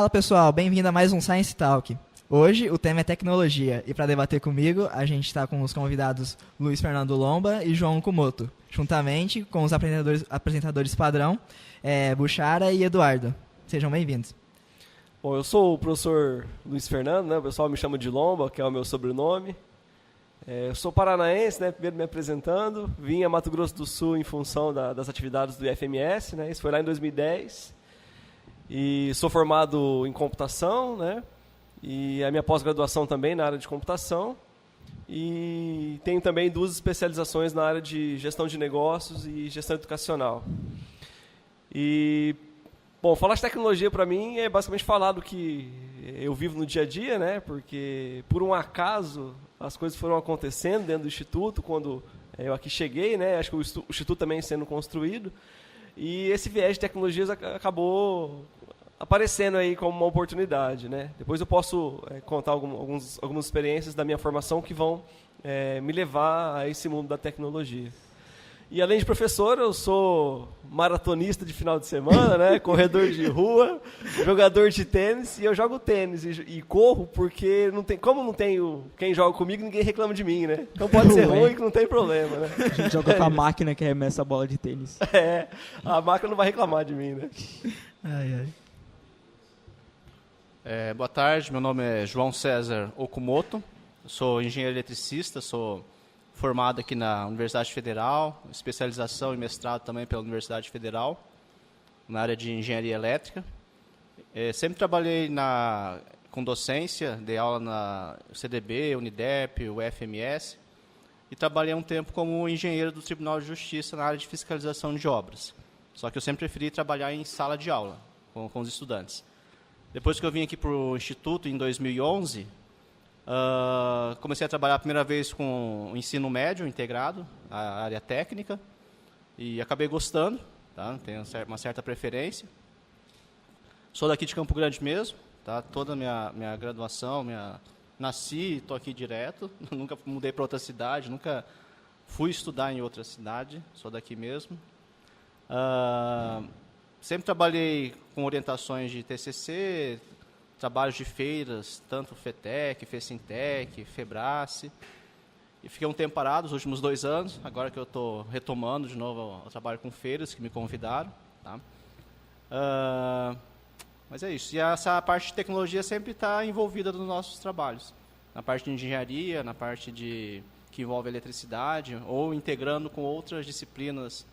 Fala pessoal, bem-vindo a mais um Science Talk. Hoje o tema é tecnologia e para debater comigo a gente está com os convidados Luiz Fernando Lomba e João Kumoto, juntamente com os apresentadores padrão, Buchara e Eduardo. Sejam bem-vindos. Bom, eu sou o professor Luiz Fernando, né? O pessoal me chama de Lomba, que é o meu sobrenome. Eu sou paranaense, né? Primeiro me apresentando. Vim a Mato Grosso do Sul em função das atividades do IFMS, né? Isso foi lá em 2010. E sou formado em computação, né? E a minha pós-graduação também na área de computação. E tenho também 2 especializações na área de gestão de negócios e gestão educacional. E, bom, falar de tecnologia para mim é basicamente falar do que eu vivo no dia a dia, né? Porque, por um acaso, as coisas foram acontecendo dentro do Instituto quando eu aqui cheguei, né? Acho que o Instituto também sendo construído. E esse viés de tecnologias acabou aparecendo aí como uma oportunidade, né? Depois eu posso contar algumas experiências da minha formação que vão me levar a esse mundo da tecnologia. E além de professor, eu sou maratonista de final de semana, né? Corredor de rua, jogador de tênis, e eu jogo tênis e corro porque como não tenho quem joga comigo, ninguém reclama de mim, né? Então pode ser ruim que não tem problema, né? A gente joga com a máquina que arremessa a bola de tênis. A máquina não vai reclamar de mim, né? Ai. Boa tarde, meu nome é João César Okumoto, sou engenheiro eletricista, sou formado aqui na Universidade Federal, especialização e mestrado também pela Universidade Federal, na área de engenharia elétrica. Sempre trabalhei com docência, dei aula na CDB, Unidep, UFMS, e trabalhei um tempo como engenheiro do Tribunal de Justiça na área de fiscalização de obras. Só que eu sempre preferi trabalhar em sala de aula, com os estudantes. Depois que eu vim aqui para o Instituto, em 2011, comecei a trabalhar a primeira vez com o ensino médio integrado, a área técnica, e acabei gostando, tá? Tenho uma certa preferência. Sou daqui de Campo Grande mesmo, tá? Toda a minha graduação, nasci e estou aqui direto, nunca mudei para outra cidade, nunca fui estudar em outra cidade, sou daqui mesmo. Sempre trabalhei com orientações de TCC, trabalhos de feiras, tanto FETEC, FECINTEC, FEBRACE. E fiquei um tempo parado, os últimos 2 anos, agora que eu estou retomando de novo o trabalho com feiras, que me convidaram. Tá? Mas é isso. E essa parte de tecnologia sempre está envolvida nos nossos trabalhos. Na parte de engenharia, na parte que envolve eletricidade, ou integrando com outras disciplinas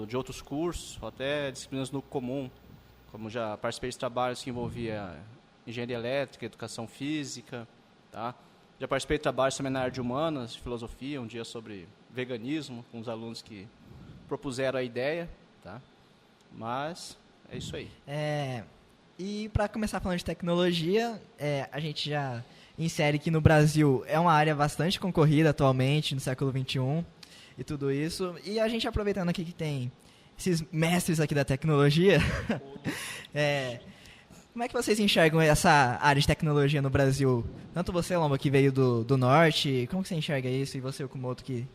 de outros cursos, ou até disciplinas no comum, como já participei de trabalhos que envolvia engenharia elétrica, educação física, tá? Já participei de trabalhos também na área de humanas, de filosofia, um dia sobre veganismo, com os alunos que propuseram a ideia, tá? Mas é isso aí. E para começar falando de tecnologia, a gente já insere que no Brasil é uma área bastante concorrida atualmente, no século XXI, e tudo isso. E a gente aproveitando aqui que tem esses mestres aqui da tecnologia, como é que vocês enxergam essa área de tecnologia no Brasil? Tanto você, Lomba, que veio do norte, como que você enxerga isso? E você, Kumoto, que...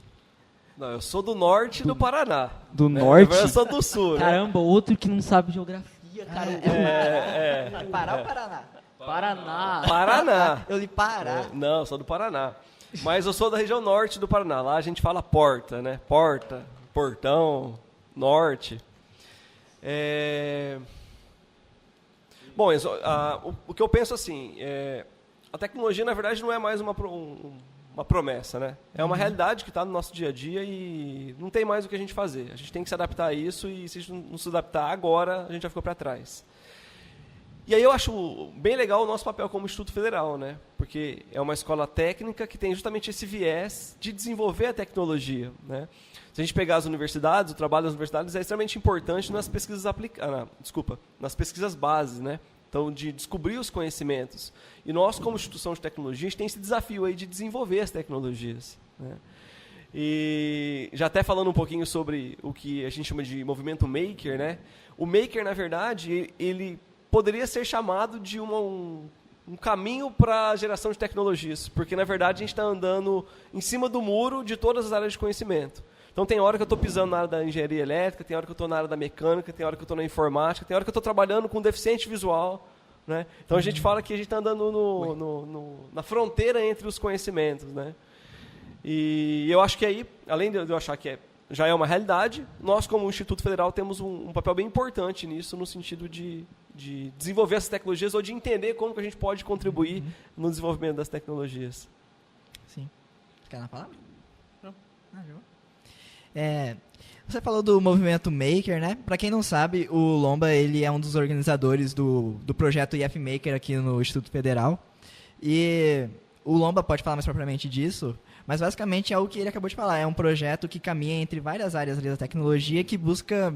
Não, eu sou do norte do Paraná. Do norte? Eu sou do sul, Caramba, outro que não sabe geografia, cara. Pará ou Paraná? Paraná. Eu li Pará. Não, eu sou do Paraná. Mas eu sou da região norte do Paraná. Lá a gente fala porta, né? Porta, portão, norte. Bom, o que eu penso assim, a tecnologia, na verdade, não é mais uma promessa, né? É uma realidade que está no nosso dia a dia e não tem mais o que a gente fazer. A gente tem que se adaptar a isso e se a gente não se adaptar agora, a gente já ficou para trás. E aí eu acho bem legal o nosso papel como Instituto Federal, né? Porque é uma escola técnica que tem justamente esse viés de desenvolver a tecnologia, né? Se a gente pegar as universidades, o trabalho das universidades é extremamente importante nas pesquisas nas pesquisas bases, né? Então, de descobrir os conhecimentos. E nós, como instituição de tecnologia, a gente tem esse desafio aí de desenvolver as tecnologias, né? E já até falando um pouquinho sobre o que a gente chama de movimento maker, né? O maker, na verdade, ele poderia ser chamado de um caminho para a geração de tecnologias, porque, na verdade, a gente está andando em cima do muro de todas as áreas de conhecimento. Então, tem hora que eu estou pisando na área da engenharia elétrica, tem hora que eu estou na área da mecânica, tem hora que eu estou na informática, tem hora que eu estou trabalhando com deficiente visual né? Então a gente fala que a gente está andando na fronteira entre os conhecimentos, né? E eu acho que aí, além de eu achar que já é uma realidade, nós como Instituto Federal temos um papel bem importante nisso, no sentido de desenvolver essas tecnologias ou de entender como que a gente pode contribuir no desenvolvimento das tecnologias. Sim. Quer na palavra? Não. Você falou do movimento Maker, né? Para quem não sabe, o Lomba ele é um dos organizadores do projeto IF Maker aqui no Instituto Federal. E o Lomba pode falar mais propriamente disso, mas basicamente é o que ele acabou de falar. É um projeto que caminha entre várias áreas ali da tecnologia que busca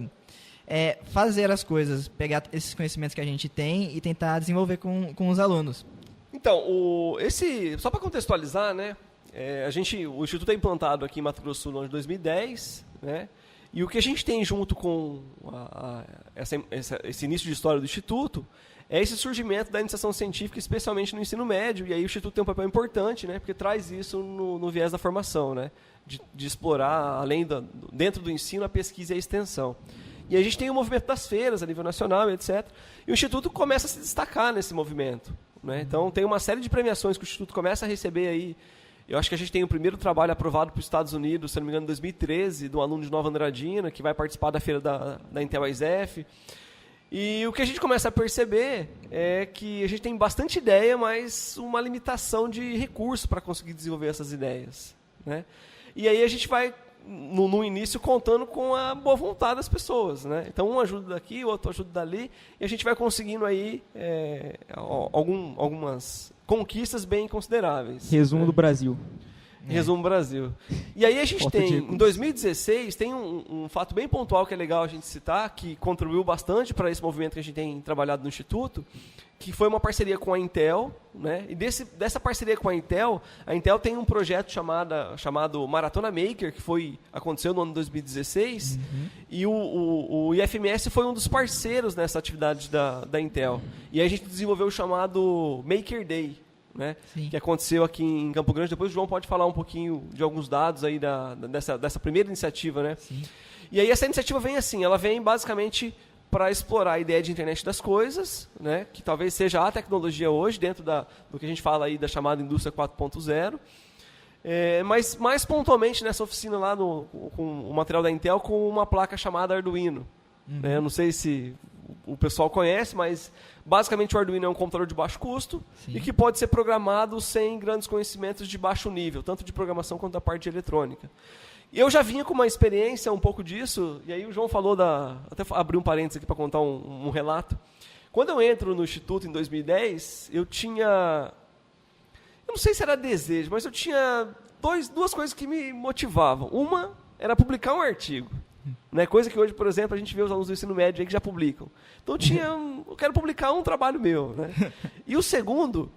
fazer as coisas, pegar esses conhecimentos que a gente tem e tentar desenvolver com os alunos. Então, só para contextualizar, né? O Instituto é implantado aqui em Mato Grosso do Sul no ano de 2010, né? E o que a gente tem junto com esse início de história do Instituto é esse surgimento da iniciação científica, especialmente no ensino médio, e aí o Instituto tem um papel importante, né? Porque traz isso no viés da formação, né? De explorar, dentro do ensino, a pesquisa e a extensão. E a gente tem o movimento das feiras a nível nacional, etc. E o Instituto começa a se destacar nesse movimento, né? Então, tem uma série de premiações que o Instituto começa a receber aí. Eu acho que a gente tem o primeiro trabalho aprovado para os Estados Unidos, se não me engano, em 2013, de um aluno de Nova Andradina, que vai participar da feira da Intel ISF. E o que a gente começa a perceber é que a gente tem bastante ideia, mas uma limitação de recurso para conseguir desenvolver essas ideias, né? E aí a gente vai, no início, contando com a boa vontade das pessoas, né? Então, um ajuda daqui, o outro ajuda dali, e a gente vai conseguindo aí algumas conquistas bem consideráveis. Resumo do Brasil. Resumo Brasil. E aí a gente tem, em 2016, tem um fato bem pontual que é legal a gente citar, que contribuiu bastante para esse movimento que a gente tem trabalhado no Instituto, que foi uma parceria com a Intel, né? E dessa parceria com a Intel tem um projeto chamado Maratona Maker, que aconteceu no ano de 2016, e o IFMS foi um dos parceiros nessa atividade da Intel. E aí a gente desenvolveu o chamado Maker Day, né? Que aconteceu aqui em Campo Grande. Depois o João pode falar um pouquinho de alguns dados aí dessa primeira iniciativa, né? Sim. E aí essa iniciativa ela vem basicamente para explorar a ideia de internet das coisas, né? Que talvez seja a tecnologia hoje, dentro do que a gente fala aí da chamada indústria 4.0. Mas mais pontualmente nessa oficina lá com o material da Intel, com uma placa chamada Arduino. Eu não sei se o pessoal conhece, mas basicamente o Arduino é um computador de baixo custo e que pode ser programado sem grandes conhecimentos de baixo nível, tanto de programação quanto da parte de eletrônica. E eu já vinha com uma experiência um pouco disso, e aí o João falou até abrir um parênteses aqui para contar um relato. Quando eu entro no Instituto em 2010, eu não sei se era desejo, mas eu tinha duas coisas que me motivavam. Uma era publicar um artigo. Né? Coisa que hoje, por exemplo, a gente vê os alunos do ensino médio aí que já publicam. Então eu quero publicar um trabalho meu, né? E o segundo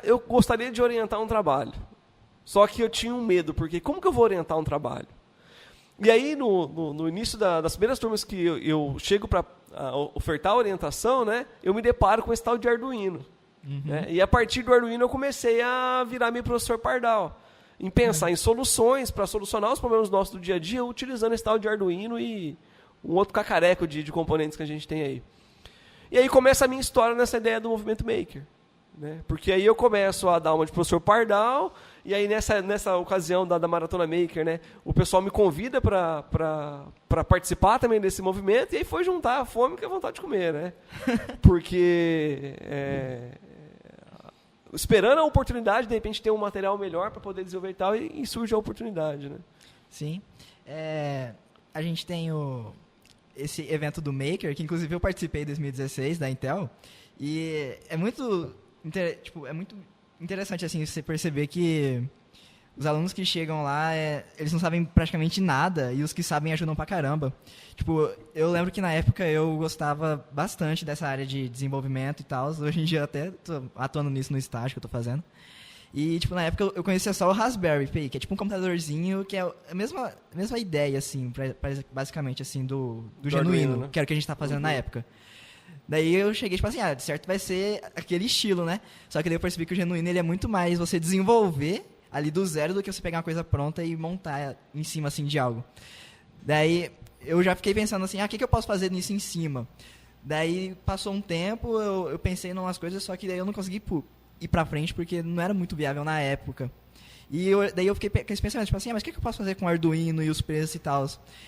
eu gostaria de orientar um trabalho. Só que eu tinha um medo, porque como que eu vou orientar um trabalho? E aí, no início das primeiras turmas que eu chego para ofertar a orientação, né, eu me deparo com esse tal de Arduino. Né? E a partir do Arduino eu comecei a virar meu professor Pardal, em pensar em soluções para solucionar os problemas nossos do dia a dia, utilizando esse tal de Arduino e um outro cacareco de componentes que a gente tem aí. E aí começa a minha história nessa ideia do movimento Maker. Né? Porque aí eu começo a dar uma de professor Pardal, e aí nessa ocasião da Maratona Maker, né, o pessoal me convida para participar também desse movimento, e aí foi juntar a fome com a vontade de comer. Né? Porque esperando a oportunidade, de repente, ter um material melhor para poder desenvolver e tal, e surge a oportunidade, né? Sim. A gente tem esse evento do Maker, que inclusive eu participei em 2016, da Intel, e é muito interessante assim, você perceber que os alunos que chegam lá, eles não sabem praticamente nada, e os que sabem ajudam pra caramba. Tipo, eu lembro que na época eu gostava bastante dessa área de desenvolvimento e tal. Hoje em dia eu até tô atuando nisso no estágio que eu tô fazendo. E, tipo, na época eu conhecia só o Raspberry Pi, que é tipo um computadorzinho que é a mesma ideia, assim, basicamente, assim, do genuíno, Arduino, né? Que era o que a gente tava fazendo na época. Daí eu cheguei, tipo assim, de certo vai ser aquele estilo, né? Só que daí eu percebi que o genuíno, ele é muito mais você desenvolver ali do zero do que você pegar uma coisa pronta e montar em cima, assim, de algo. Daí eu já fiquei pensando assim, o que eu posso fazer nisso em cima? Daí passou um tempo, eu pensei em umas coisas, só que daí eu não consegui ir pra frente porque não era muito viável na época. E daí eu fiquei com esse pensamento, tipo assim, mas o que eu posso fazer com o Arduino e os preços e tal?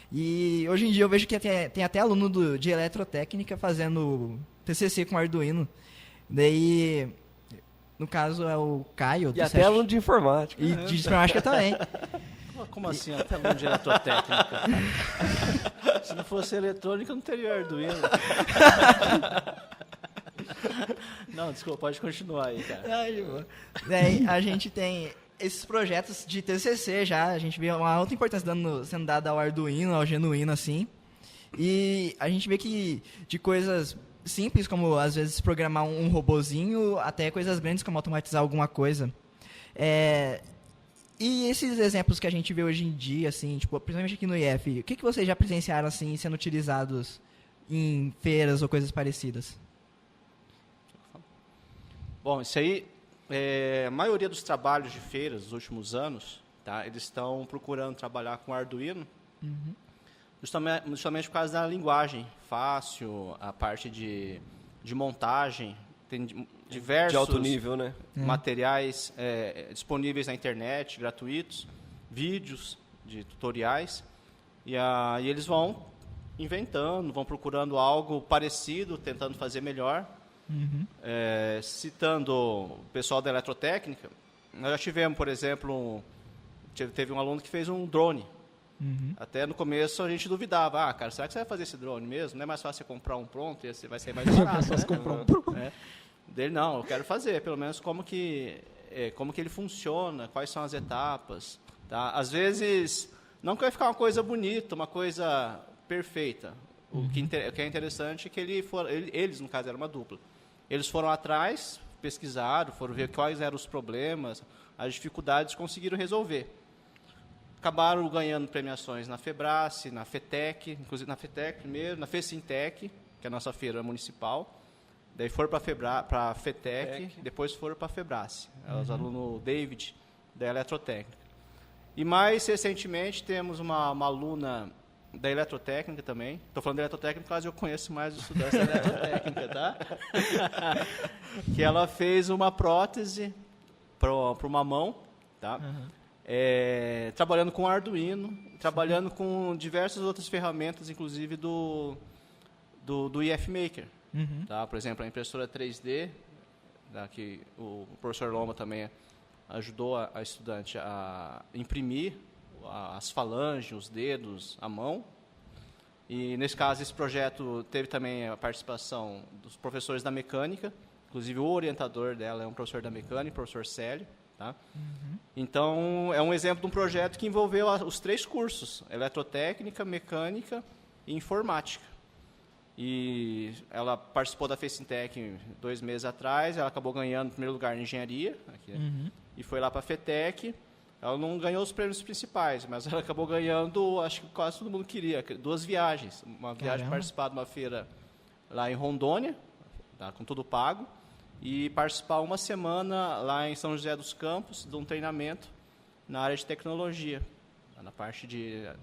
E hoje em dia eu vejo que tem até aluno de eletrotécnica fazendo TCC com Arduino. Daí, no caso, é o Caio. E até aluno de informática. E de informática também. Como assim, até aluno de eletrotécnica? Se não fosse eletrônica, eu não teria Arduino. Não, desculpa, pode continuar aí, cara. Daí a gente tem esses projetos de TCC já, a gente vê uma alta importância sendo dada ao Arduino, ao Genuíno, assim. E a gente vê que de coisas simples, como às vezes programar um robozinho, até coisas grandes como automatizar alguma coisa. E esses exemplos que a gente vê hoje em dia, assim, tipo, principalmente aqui no IF, o que vocês já presenciaram assim sendo utilizados em feiras ou coisas parecidas? Bom, isso aí, a maioria dos trabalhos de feiras dos últimos anos, tá, eles estão procurando trabalhar com Arduino, justamente por causa da linguagem fácil, a parte de montagem, tem diversos de alto nível, né? materiais disponíveis na internet, gratuitos, vídeos de tutoriais, e eles vão inventando, vão procurando algo parecido, tentando fazer melhor. Citando o pessoal da eletrotécnica, nós já tivemos, por exemplo, teve um aluno que fez um drone. Até no começo a gente duvidava, cara, será que você vai fazer esse drone mesmo? Não é mais fácil você comprar um pronto e vai ser mais barato, né? Comprar um pronto. Dele, não, eu quero fazer, pelo menos como que ele funciona, quais são as etapas. Tá? Às vezes, não que vai ficar uma coisa bonita, uma coisa perfeita. O que é interessante é que eles, no caso, eram uma dupla. Eles foram atrás, pesquisaram, foram ver quais eram os problemas, as dificuldades, conseguiram resolver. Acabaram ganhando premiações na Febrace, na FETEC, inclusive na FETEC primeiro, na FECINTEC, que é a nossa feira municipal. Daí foram para a FETEC, depois foram para a Febrace. Os alunos David, da eletrotécnica. E mais recentemente temos uma aluna da eletrotécnica também. Estou falando da eletrotécnica porque eu conheço mais os estudantes da eletrotécnica, tá? Que ela fez uma prótese para uma mão, tá? Trabalhando com Arduino, trabalhando com diversas outras ferramentas, inclusive do IF Maker. Tá? Por exemplo, a impressora 3D, tá? Que o professor Lomba também ajudou a estudante a imprimir as falanges, os dedos, a mão. E, nesse caso, esse projeto teve também a participação dos professores da mecânica, inclusive o orientador dela é um professor da mecânica, o professor Célio. Tá? Então, é um exemplo de um projeto que envolveu os 3 cursos, eletrotécnica, mecânica e informática. E ela participou da FECINTEC 2 meses atrás, ela acabou ganhando em primeiro lugar em engenharia, aqui, e foi lá para a FETEC. Ela não ganhou os prêmios principais, mas ela acabou ganhando, acho que quase todo mundo queria, 2 viagens. Uma viagem para participar de uma feira lá em Rondônia, tá, com tudo pago, e participar uma semana lá em São José dos Campos, de um treinamento na área de tecnologia, na parte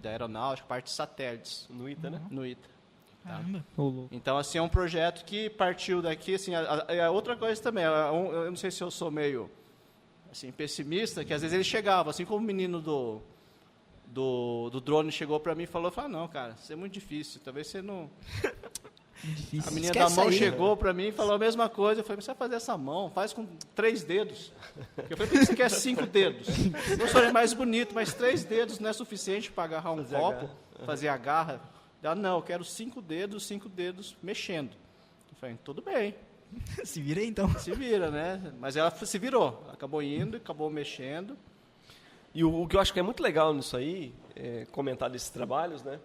da aeronáutica, parte de satélites. No ITA, né? No ITA. Tá? Louco. Então, assim, é um projeto que partiu daqui, assim, outra coisa também, eu não sei se eu sou meio assim, pessimista, que às vezes ele chegava, assim como o menino do drone chegou para mim e falou, não, cara, isso é muito difícil, talvez você não... Difícil. A menina Esquece da mão aí, chegou para mim e falou a mesma coisa, eu falei, você vai fazer essa mão, faz com 3 dedos. Eu falei, por que você quer 5 dedos? Professor, é mais bonito, mas 3 dedos não é suficiente para agarrar um copo, fazer a garra. Ela, não, eu quero 5 dedos mexendo. Eu falei, tudo bem. Se vira aí, então. Se vira, né? Mas ela se virou. Ela acabou indo, acabou mexendo. E o que eu acho que é muito legal nisso aí, comentar desses trabalhos, né?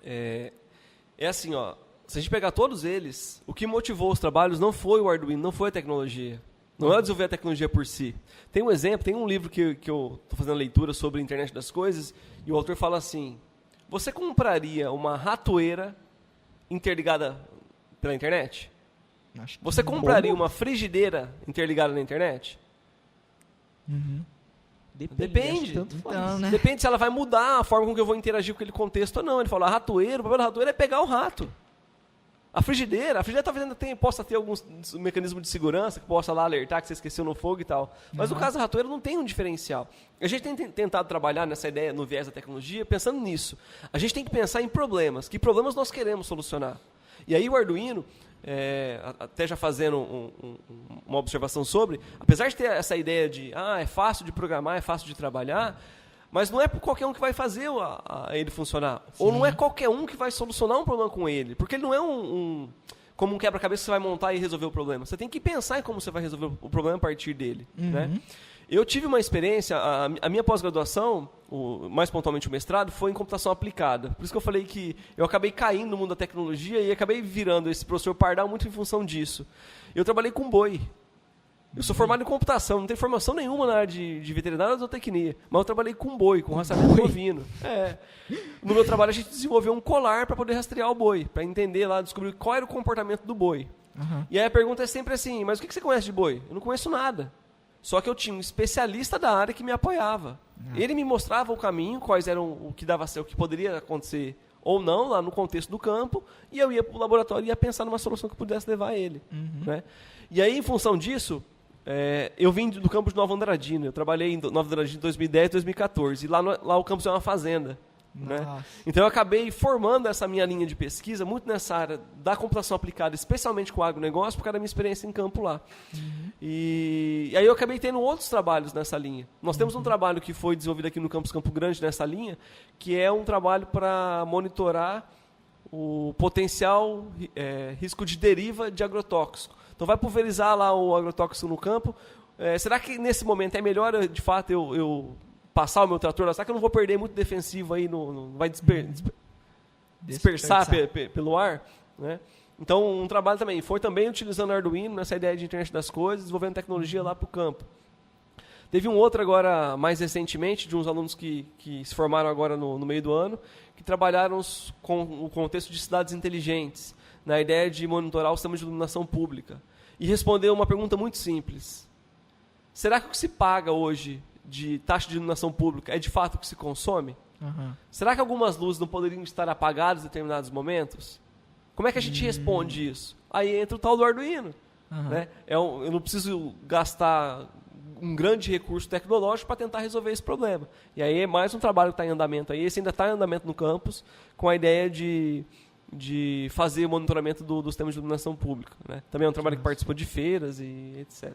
É assim, ó. Se a gente pegar todos eles, o que motivou os trabalhos não foi o Arduino, não foi a tecnologia. Não é desenvolver a tecnologia por si. Tem um exemplo, tem um livro que eu estou fazendo leitura sobre a internet das coisas, e o autor fala assim, você compraria uma ratoeira interligada pela internet? Você compraria uma frigideira interligada na internet? Depende. Tanto faz. Então, né? Depende se ela vai mudar a forma com que eu vou interagir com aquele contexto ou não. Ele falou, o papel da ratoeira é pegar o rato. A frigideira talvez ainda possa ter alguns mecanismos de segurança que possa lá alertar que você esqueceu no fogo e tal. Mas no caso da ratoeira não tem um diferencial. A gente tem tentado trabalhar nessa ideia no viés da tecnologia pensando nisso. A gente tem que pensar em problemas. Que problemas nós queremos solucionar? E aí o Arduino, até já fazendo uma observação sobre, apesar de ter essa ideia de é fácil de programar, é fácil de trabalhar, mas não é qualquer um que vai fazer ele funcionar. Sim. Ou não é qualquer um que vai solucionar um problema com ele. Porque ele não é como um quebra-cabeça que você vai montar e resolver o problema. Você tem que pensar em como você vai resolver o problema a partir dele. Né? Eu tive uma experiência, a minha pós-graduação, mais pontualmente o mestrado, foi em computação aplicada. Por isso que eu falei que eu acabei caindo no mundo da tecnologia e acabei virando esse professor Pardal muito em função disso. Eu trabalhei com boi. Eu sou formado em computação, não tenho formação nenhuma na área de veterinária ou zootecnia, mas eu trabalhei com boi, com rastreamento bovino. No meu trabalho a gente desenvolveu um colar para poder rastrear o boi, para entender lá, descobrir qual era o comportamento do boi. E aí a pergunta é sempre assim, mas o que você conhece de boi? Eu não conheço nada. Só que eu tinha um especialista da área que me apoiava. Ele me mostrava o caminho, quais eram o que dava certo, o que poderia acontecer ou não, lá no contexto do campo, e eu ia para o laboratório e ia pensar numa solução que pudesse levar ele. Né? E aí, em função disso, eu vim do campus de Nova Andradina. Eu trabalhei em Nova Andradina em 2010 e 2014. E lá o campus é uma fazenda. Né? Então eu acabei formando essa minha linha de pesquisa muito nessa área da computação aplicada, especialmente com o agronegócio, por causa da minha experiência em campo lá. E aí eu acabei tendo outros trabalhos nessa linha. Nós temos um trabalho que foi desenvolvido aqui no campus Campo Grande nessa linha, que é um trabalho para monitorar o potencial risco de deriva de agrotóxico. Então vai pulverizar lá o agrotóxico no campo. Será que nesse momento é melhor, de fato, eu passar o meu trator lá? Será que eu não vou perder muito defensivo aí, não vai dispersar pelo ar? Né? Então, um trabalho também. Foi também utilizando Arduino, nessa ideia de internet das coisas, desenvolvendo tecnologia lá para o campo. Teve um outro agora, mais recentemente, de uns alunos que se formaram agora no meio do ano, que trabalharam com o contexto de cidades inteligentes, na ideia de monitorar o sistema de iluminação pública. E respondeu uma pergunta muito simples. Será que o que se paga hoje de taxa de iluminação pública é de fato o que se consome? Será que algumas luzes não poderiam estar apagadas em determinados momentos? Como é que a gente responde isso? Aí entra o tal do Arduino. Né? Eu não preciso gastar um grande recurso tecnológico para tentar resolver esse problema. E aí é mais um trabalho que está em andamento aí. Esse ainda está em andamento no campus, com a ideia de fazer o monitoramento do sistema de iluminação pública. Né? Também é um trabalho que participa de feiras e etc.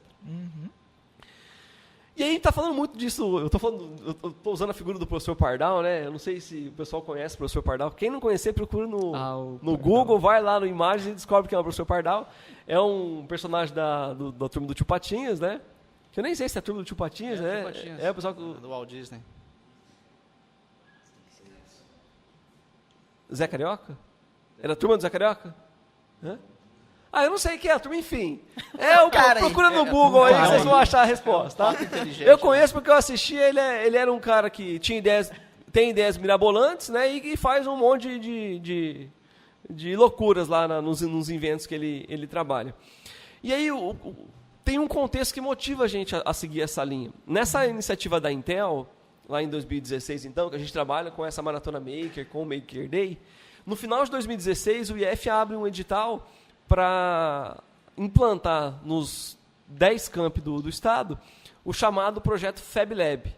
E aí está falando muito disso, eu estou usando a figura do professor Pardal, né? Eu não sei se o pessoal conhece o professor Pardal. Quem não conhecer, procura no Google, vai lá no Imagens e descobre quem é o professor Pardal. É um personagem da turma do Tio Patinhas, né? Que eu nem sei se é a turma do Tio Patinhas, né? É o pessoal do Walt Disney. Zé Carioca? Era a turma do Zé Carioca? Hã? Eu não sei quem é a turma, enfim. Procura no Google aí que vocês vão achar a resposta. Tá? Eu conheço porque eu assisti, ele era um cara que tem ideias mirabolantes, né, e faz um monte de loucuras lá nos inventos que ele trabalha. E aí tem um contexto que motiva a gente a seguir essa linha. Nessa iniciativa da Intel, lá em 2016, então, que a gente trabalha com essa Maratona Maker, com o Maker Day, no final de 2016 o IF abre um edital para implantar nos 10 campi do estado o chamado projeto Fab Lab.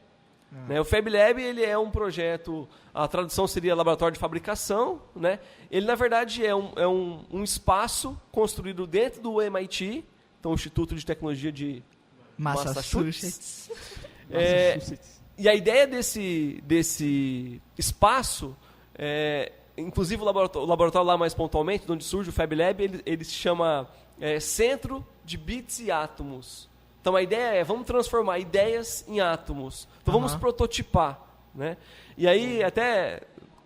Né? O Fab Lab ele é um projeto, a tradução seria laboratório de fabricação. Né? Ele, na verdade, é um espaço construído dentro do MIT, então o Instituto de Tecnologia de Massachusetts. E a ideia desse espaço inclusive o laboratório lá mais pontualmente, de onde surge o Fab Lab, ele se chama Centro de Bits e Átomos. Então a ideia é, vamos transformar ideias em átomos. Então vamos prototipar. Né? E aí, até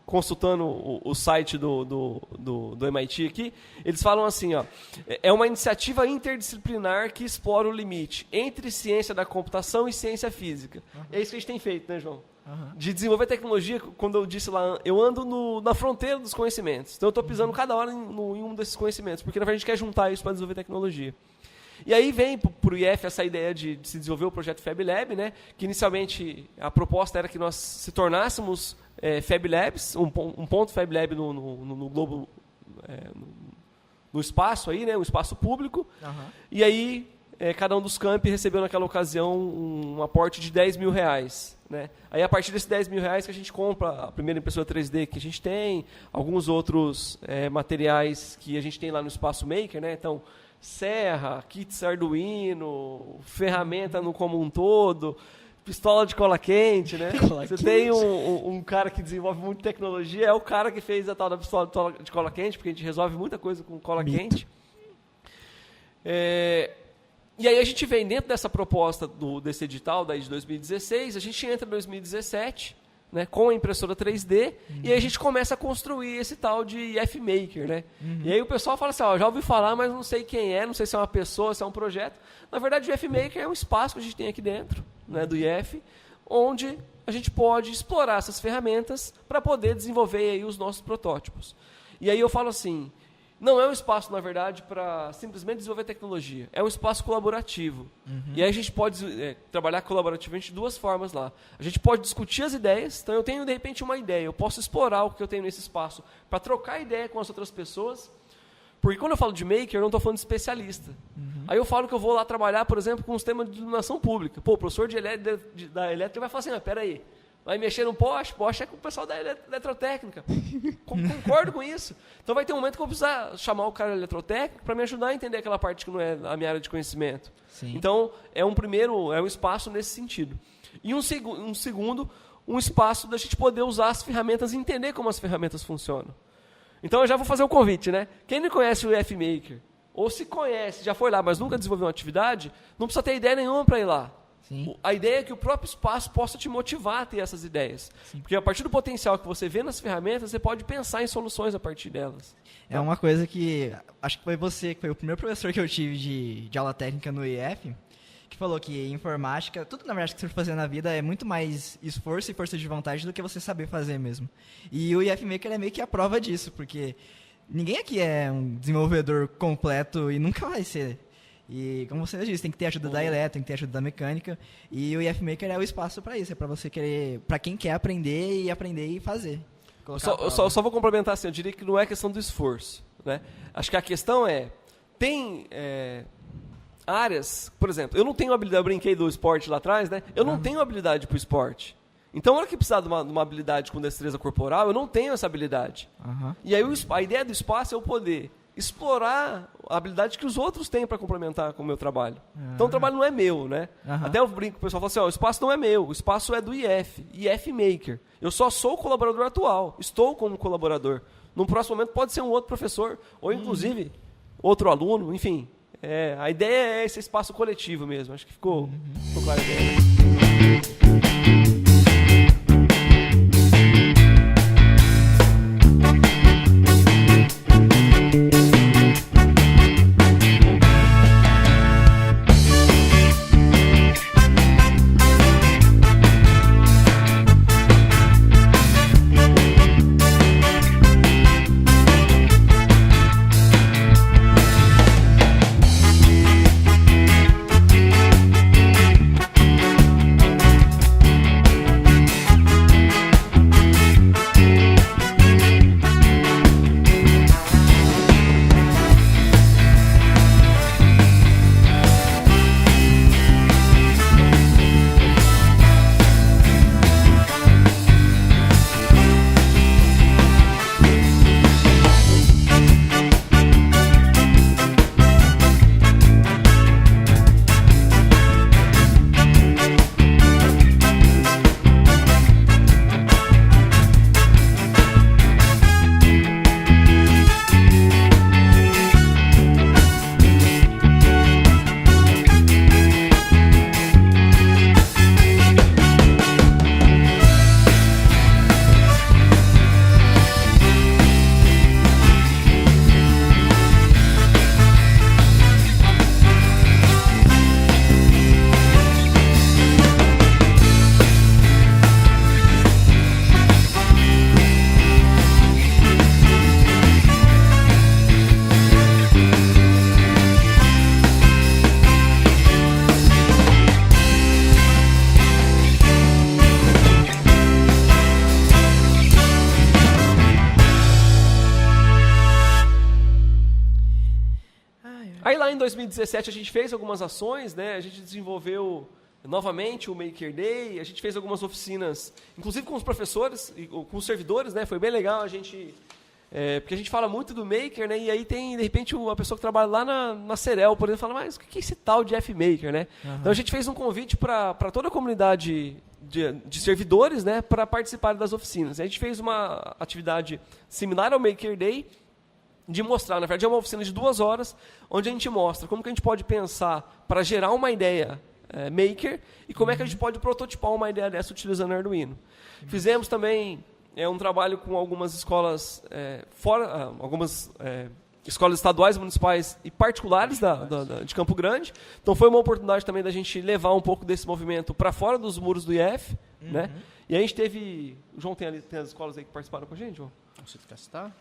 consultando o site do MIT aqui, eles falam assim, é uma iniciativa interdisciplinar que explora o limite entre ciência da computação e ciência física. É isso que a gente tem feito, né, João? De desenvolver tecnologia, eu disse lá, eu ando na fronteira dos conhecimentos. Então eu estou pisando cada hora em um desses conhecimentos, porque na verdade a gente quer juntar isso para desenvolver tecnologia. E aí vem para o IF essa ideia de se desenvolver o projeto Fab Lab, né, que inicialmente a proposta era que nós se tornássemos Fab Labs, um ponto Fab Lab no globo, no espaço aí, né, um espaço público. Aham. E aí, cada um dos campi recebeu naquela ocasião um aporte de R$10.000, né? Aí, a partir desses R$10.000 que a gente compra a primeira impressora 3D que a gente tem, alguns outros materiais que a gente tem lá no Espaço Maker, né? Então, serra, kits Arduino, ferramenta no como um todo, pistola de cola quente, né? Você tem um cara que desenvolve muita tecnologia, é o cara que fez a tal da pistola de cola quente, porque a gente resolve muita coisa com cola quente. E aí a gente vem dentro dessa proposta desse edital daí de 2016, a gente entra em 2017, né, com a impressora 3D, e aí a gente começa a construir esse tal de IF Maker, né? E aí o pessoal fala assim, ó, já ouvi falar, mas não sei quem é, não sei se é uma pessoa, se é um projeto. Na verdade, o IF Maker é um espaço que a gente tem aqui dentro, né, do IF, onde a gente pode explorar essas ferramentas para poder desenvolver aí os nossos protótipos. E aí eu falo assim, não é um espaço, na verdade, para simplesmente desenvolver tecnologia. É um espaço colaborativo. E aí a gente pode trabalhar colaborativamente de duas formas lá. A gente pode discutir as ideias. Então, eu tenho, de repente, uma ideia. Eu posso explorar o que eu tenho nesse espaço para trocar ideia com as outras pessoas. Porque quando eu falo de maker, eu não estou falando de especialista. Aí eu falo que eu vou lá trabalhar, por exemplo, com os temas de iluminação pública. Pô, o professor da elétrica vai falar assim, mas peraí, vai mexer no poste é com o pessoal da eletrotécnica. Concordo com isso. Então vai ter um momento que eu vou precisar chamar o cara eletrotécnico para me ajudar a entender aquela parte que não é a minha área de conhecimento. Sim. Então, é um espaço nesse sentido. E um segundo, um espaço da gente poder usar as ferramentas e entender como as ferramentas funcionam. Então, eu já vou fazer um convite, né? Quem não conhece o IF Maker, ou se conhece, já foi lá, mas nunca desenvolveu uma atividade, não precisa ter ideia nenhuma para ir lá. Sim. A ideia é que o próprio espaço possa te motivar a ter essas ideias. Sim. Porque a partir do potencial que você vê nas ferramentas, você pode pensar em soluções a partir delas. É uma coisa que, acho que foi você, que foi o primeiro professor que eu tive de aula técnica no IF, que falou que informática, tudo na verdade que você for fazer na vida é muito mais esforço e força de vontade do que você saber fazer mesmo. E o IF Maker é meio que a prova disso, porque ninguém aqui é um desenvolvedor completo e nunca vai ser. E, como você disse, tem que ter ajuda da elétrica, tem que ter ajuda da mecânica. E o IF Maker é o espaço para isso, é para você querer, para quem quer aprender e fazer. Eu só vou complementar assim, eu diria que não é questão do esforço, né? Acho que a questão tem áreas, por exemplo, eu não tenho habilidade, eu brinquei do esporte lá atrás, né? Eu não tenho habilidade para o esporte. Então, na hora que precisar de uma habilidade com destreza corporal, eu não tenho essa habilidade. E aí a ideia do espaço é eu poder explorar a habilidade que os outros têm para complementar com o meu trabalho. Então o trabalho não é meu, né? Até eu brinco, o pessoal fala assim, o espaço não é meu, o espaço é do IF Maker. Eu só sou o colaborador atual, estou como colaborador. Num próximo momento pode ser um outro professor, ou inclusive outro aluno, enfim. A ideia é esse espaço coletivo mesmo, acho que ficou claro a ideia. 2017 a gente fez algumas ações, né? A gente desenvolveu novamente o Maker Day, a gente fez algumas oficinas, inclusive com os professores e com os servidores, né? Foi bem legal a gente... porque a gente fala muito do Maker, né? E aí tem, de repente, uma pessoa que trabalha lá na Cerel, por exemplo, fala, mas o que é esse tal de F-Maker, né? Então a gente fez um convite para toda a comunidade de servidores, né? Para participar das oficinas. A gente fez uma atividade similar ao Maker Day, de mostrar, na verdade é uma oficina de 2 horas, onde a gente mostra como que a gente pode pensar para gerar uma ideia Maker e como é que a gente pode prototipar uma ideia dessa utilizando Arduino. Fizemos também um trabalho com algumas escolas escolas estaduais, municipais e particulares de Campo Grande. Então foi uma oportunidade também da gente levar um pouco desse movimento para fora dos muros do IF, né? E a gente teve... O João tem as escolas aí que participaram com a gente, João? Você quer citar?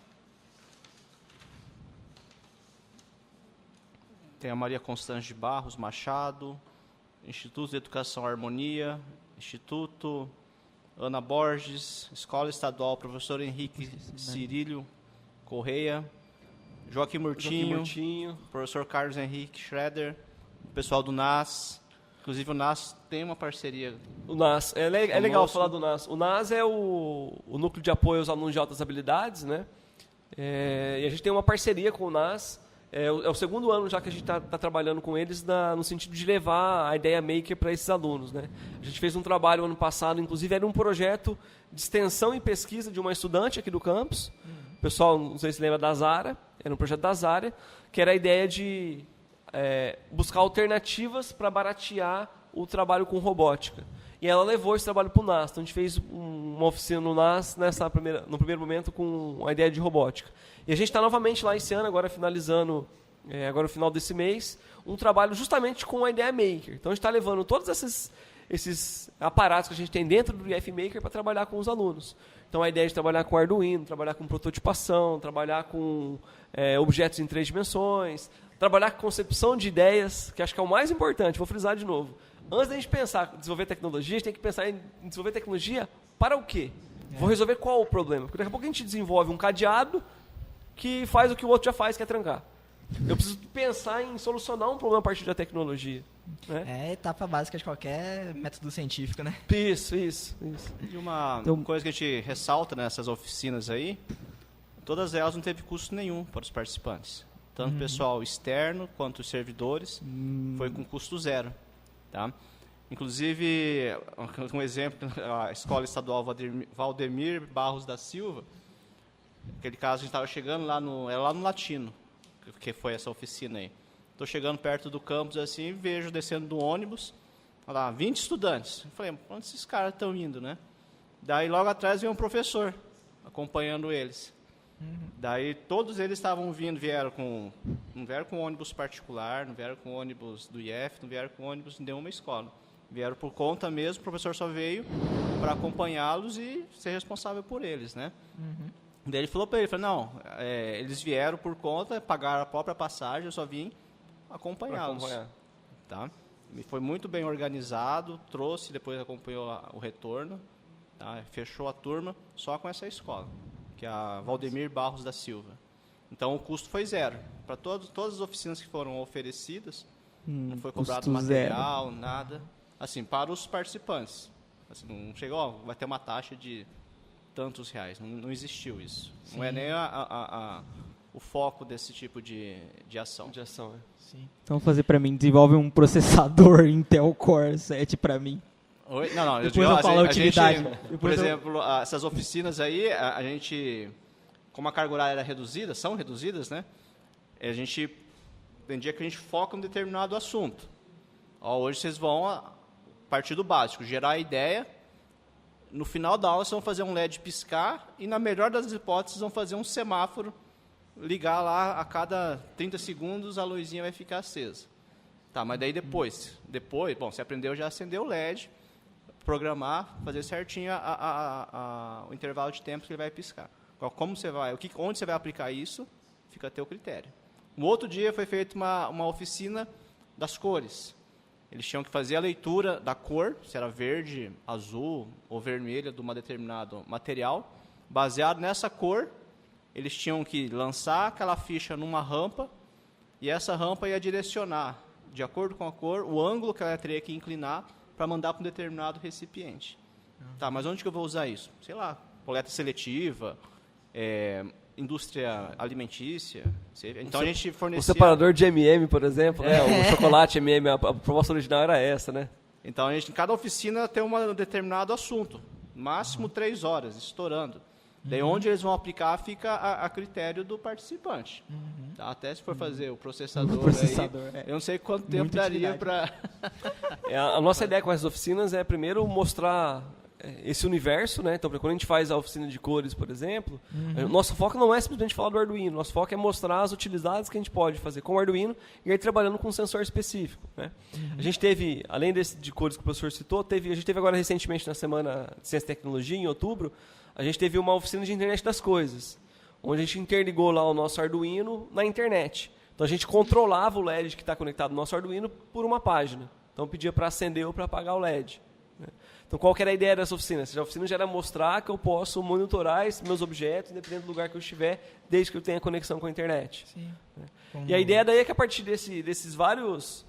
Tem a Maria Constância de Barros Machado, Instituto de Educação Harmonia, Instituto Ana Borges, Escola Estadual Professor Henrique Cirílio Correia, Joaquim Murtinho, Professor Carlos Henrique Schroeder, o pessoal do NAS. Inclusive o NAS tem uma parceria. O NAS, é legal falar do NAS. O NAS é o Núcleo de Apoio aos Alunos de Altas Habilidades, né? E a gente tem uma parceria com o NAS. É o segundo ano já que a gente está trabalhando com eles no sentido de levar a ideia Maker para esses alunos, né? A gente fez um trabalho ano passado, inclusive era um projeto de extensão e pesquisa de uma estudante aqui do campus. O pessoal, não sei se lembra da Zara, era um projeto da Zara, que era a ideia de buscar alternativas para baratear o trabalho com robótica. E ela levou esse trabalho para o NAS. Então a gente fez uma oficina no NAS no primeiro momento com a ideia de robótica. E a gente está novamente lá esse ano, agora finalizando, agora no final desse mês, um trabalho justamente com a ideia Maker. Então a gente está levando todos esses aparatos que a gente tem dentro do IF Maker para trabalhar com os alunos. Então a ideia é de trabalhar com Arduino, trabalhar com prototipação, trabalhar com objetos em 3 dimensões, trabalhar com concepção de ideias, que acho que é o mais importante, vou frisar de novo. Antes da gente pensar em desenvolver tecnologia, a gente tem que pensar em desenvolver tecnologia para o quê? Vou resolver qual o problema? Porque daqui a pouco a gente desenvolve um cadeado que faz o que o outro já faz, que é trancar. Eu preciso pensar em solucionar um problema a partir da tecnologia. Né? É a etapa básica de qualquer método científico, né? Isso. E uma coisa que a gente ressalta nessas oficinas aí, todas elas não teve custo nenhum para os participantes. Tanto o pessoal externo quanto os servidores, foi com custo zero. Tá? Inclusive, um exemplo, a Escola Estadual Valdemir Barros da Silva, aquele caso a gente estava chegando era lá no Latino, que foi essa oficina aí. Estou chegando perto do campus assim, vejo descendo do ônibus, lá, 20 estudantes. Eu falei, onde esses caras estão indo, né? Daí logo atrás veio um professor acompanhando eles. Daí todos eles estavam vindo, não vieram com ônibus particular, não vieram com ônibus do IF, não vieram com ônibus de nenhuma escola. Vieram por conta mesmo, o professor só veio para acompanhá-los e ser responsável por eles, né? Daí ele falou para ele, não, eles vieram por conta, pagaram a própria passagem, eu só vim acompanhá-los. Tá? E foi muito bem organizado, depois acompanhou o retorno, tá? Fechou a turma só com essa escola, que é a Valdemir Barros da Silva. Então o custo foi zero. Para todas as oficinas que foram oferecidas, não foi cobrado material, zero. Nada. Assim, para os participantes. Assim, não chegou, vai ter uma taxa de tantos reais. Não existiu isso. Sim. Não é nem o foco desse tipo de ação. Sim. Então fazer para mim, desenvolve um processador Intel Core 7 para mim. Oi? Não, depois eu falo a utilidade. Por exemplo, essas oficinas aí, a gente, como a carga horária era reduzida, são reduzidas, né? Tem dia que a gente foca em um determinado assunto. Hoje vocês vão a partir do básico, gerar a ideia. No final da aula, vocês vão fazer um LED piscar e, na melhor das hipóteses, vão fazer um semáforo, ligar lá a cada 30 segundos, a luzinha vai ficar acesa. Tá, mas daí depois, bom, você aprendeu já a acender o LED, programar, fazer certinho o intervalo de tempo que ele vai piscar. Como você vai, onde você vai aplicar isso, fica a teu critério. No outro dia foi feita uma oficina das cores. Eles tinham que fazer a leitura da cor, se era verde, azul ou vermelha de um determinado material. Baseado nessa cor, eles tinham que lançar aquela ficha numa rampa, e essa rampa ia direcionar, de acordo com a cor, o ângulo que ela teria que inclinar para mandar para um determinado recipiente. Tá, mas onde que eu vou usar isso? Sei lá, coleta seletiva, indústria alimentícia. Então a gente fornecia... O separador de M&M, por exemplo, né? O chocolate M&M, a proposta original era essa, né? Então a gente, em cada oficina tem um determinado assunto, máximo 3 horas, estourando. Daí onde eles vão aplicar fica a critério do participante. Tá? Até se for fazer o processador, aí, eu não sei quanto tempo daria para... A nossa ideia com essas oficinas é primeiro mostrar esse universo, né? Então, quando a gente faz a oficina de cores, por exemplo, nosso foco não é simplesmente falar do Arduino, nosso foco é mostrar as utilidades que a gente pode fazer com o Arduino e aí trabalhando com um sensor específico, né? A gente teve, além de cores que o professor citou, a gente teve agora recentemente na Semana de Ciência e Tecnologia, em outubro, a gente teve uma oficina de internet das coisas, onde a gente interligou lá o nosso Arduino na internet. Então, a gente controlava o LED que está conectado no nosso Arduino por uma página. Então, pedia para acender ou para apagar o LED. Né? Então, qual que era a ideia dessa oficina? A oficina já era mostrar que eu posso monitorar esses meus objetos, independente do lugar que eu estiver, desde que eu tenha conexão com a internet. Sim. E a ideia daí é que a partir desses vários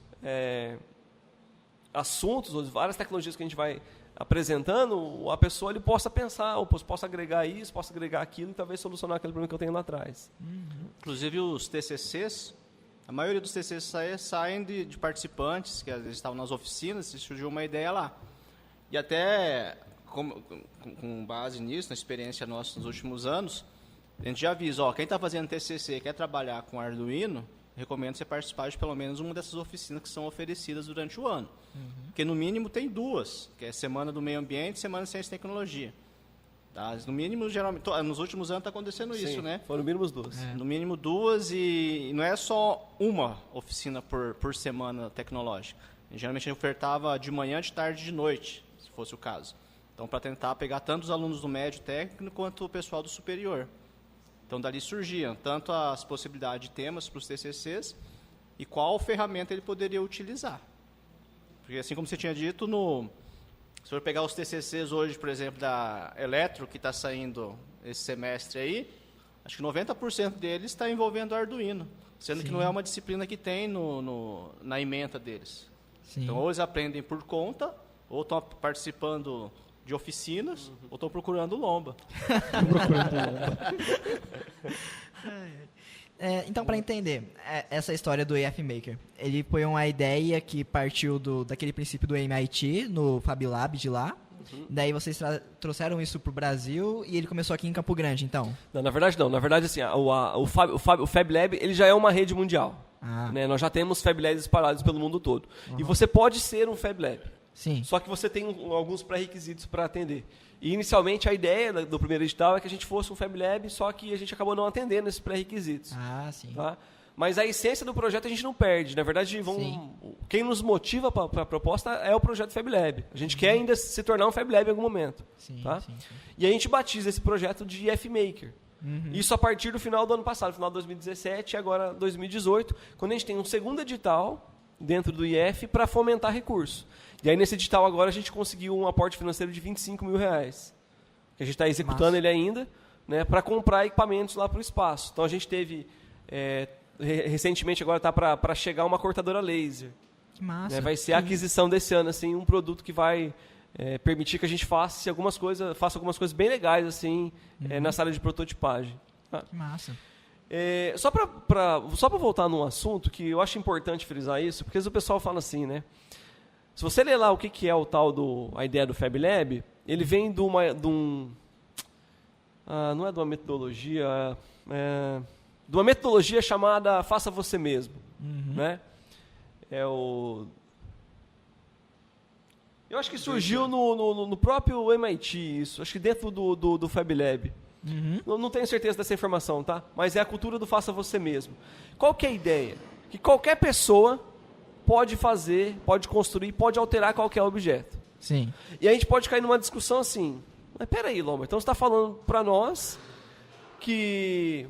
assuntos, ou várias tecnologias que a gente vai apresentando, a pessoa ele possa pensar, ou possa agregar isso, possa agregar aquilo e talvez solucionar aquele problema que eu tenho lá atrás. Inclusive os TCCs, a maioria dos TCCs saem de participantes que às vezes estavam nas oficinas e surgiu uma ideia lá. E até com base nisso, na experiência nossa nos últimos anos, a gente já avisa, quem está fazendo TCC e quer trabalhar com Arduino, recomendo você participar de pelo menos uma dessas oficinas que são oferecidas durante o ano. Porque no mínimo tem 2, que é Semana do Meio Ambiente e Semana de Ciência e Tecnologia. Tá? No mínimo, geralmente, nos últimos anos está acontecendo isso, né? Foram no mínimo 2. No mínimo 2 e não é só uma oficina por semana tecnológica. Geralmente a gente ofertava de manhã, de tarde e de noite, se fosse o caso. Então, para tentar pegar tanto os alunos do médio técnico quanto o pessoal do superior. Então, dali surgiam tanto as possibilidades de temas para os TCCs e qual ferramenta ele poderia utilizar. Porque, assim como você tinha dito, se for pegar os TCCs hoje, por exemplo, da Eletro, que está saindo esse semestre aí, acho que 90% deles está envolvendo Arduino, sendo que não é uma disciplina que tem na ementa deles. Sim. Então, ou eles aprendem por conta, ou estão participando de oficinas, ou estão procurando Lomba. Então, para entender, essa história do EF Maker, ele foi uma ideia que partiu daquele princípio do MIT, no Fab Lab de lá. Daí vocês trouxeram isso para o Brasil e ele começou aqui em Campo Grande, então? Não, na verdade não. Na verdade, assim, o Fab Lab ele já é uma rede mundial. Né? Nós já temos Fab Labs espalhados pelo mundo todo. E você pode ser um Fab Lab. Sim. Só que você tem alguns pré-requisitos para atender. E, inicialmente, a ideia do primeiro edital é que a gente fosse um Fab Lab, só que a gente acabou não atendendo esses pré-requisitos. Sim. Tá? Mas a essência do projeto a gente não perde. Na verdade, quem nos motiva para a proposta é o projeto Fab Lab. A gente quer ainda se tornar um Fab Lab em algum momento. Sim. E a gente batiza esse projeto de EF Maker. Isso a partir do final do ano passado, final de 2017 e agora 2018, quando a gente tem um segundo edital dentro do IF para fomentar recurso. E aí, nesse edital agora, a gente conseguiu um aporte financeiro de R$25 mil, que a gente está executando ele ainda, né, para comprar equipamentos lá para o espaço. Então, a gente teve, recentemente, agora está para chegar uma cortadora laser. Que massa. Né, vai ser a aquisição desse ano, assim, um produto que vai permitir que a gente faça algumas coisas bem legais assim, na sala de prototipagem. Tá? Que massa. Só para voltar num assunto que eu acho importante frisar isso, porque às vezes o pessoal fala assim, né? Se você ler lá o que é a ideia do Fab Lab, ele vem de não é de uma metodologia, de uma metodologia chamada Faça Você Mesmo. Né? Eu acho que surgiu no próprio MIT isso, acho que dentro do Fab Lab. Não tenho certeza dessa informação, tá? Mas é a cultura do Faça Você Mesmo. Qual que é a ideia? Que qualquer pessoa pode fazer, pode construir, pode alterar qualquer objeto. Sim. E a gente pode cair numa discussão assim, mas peraí, Lomba, então você está falando para nós que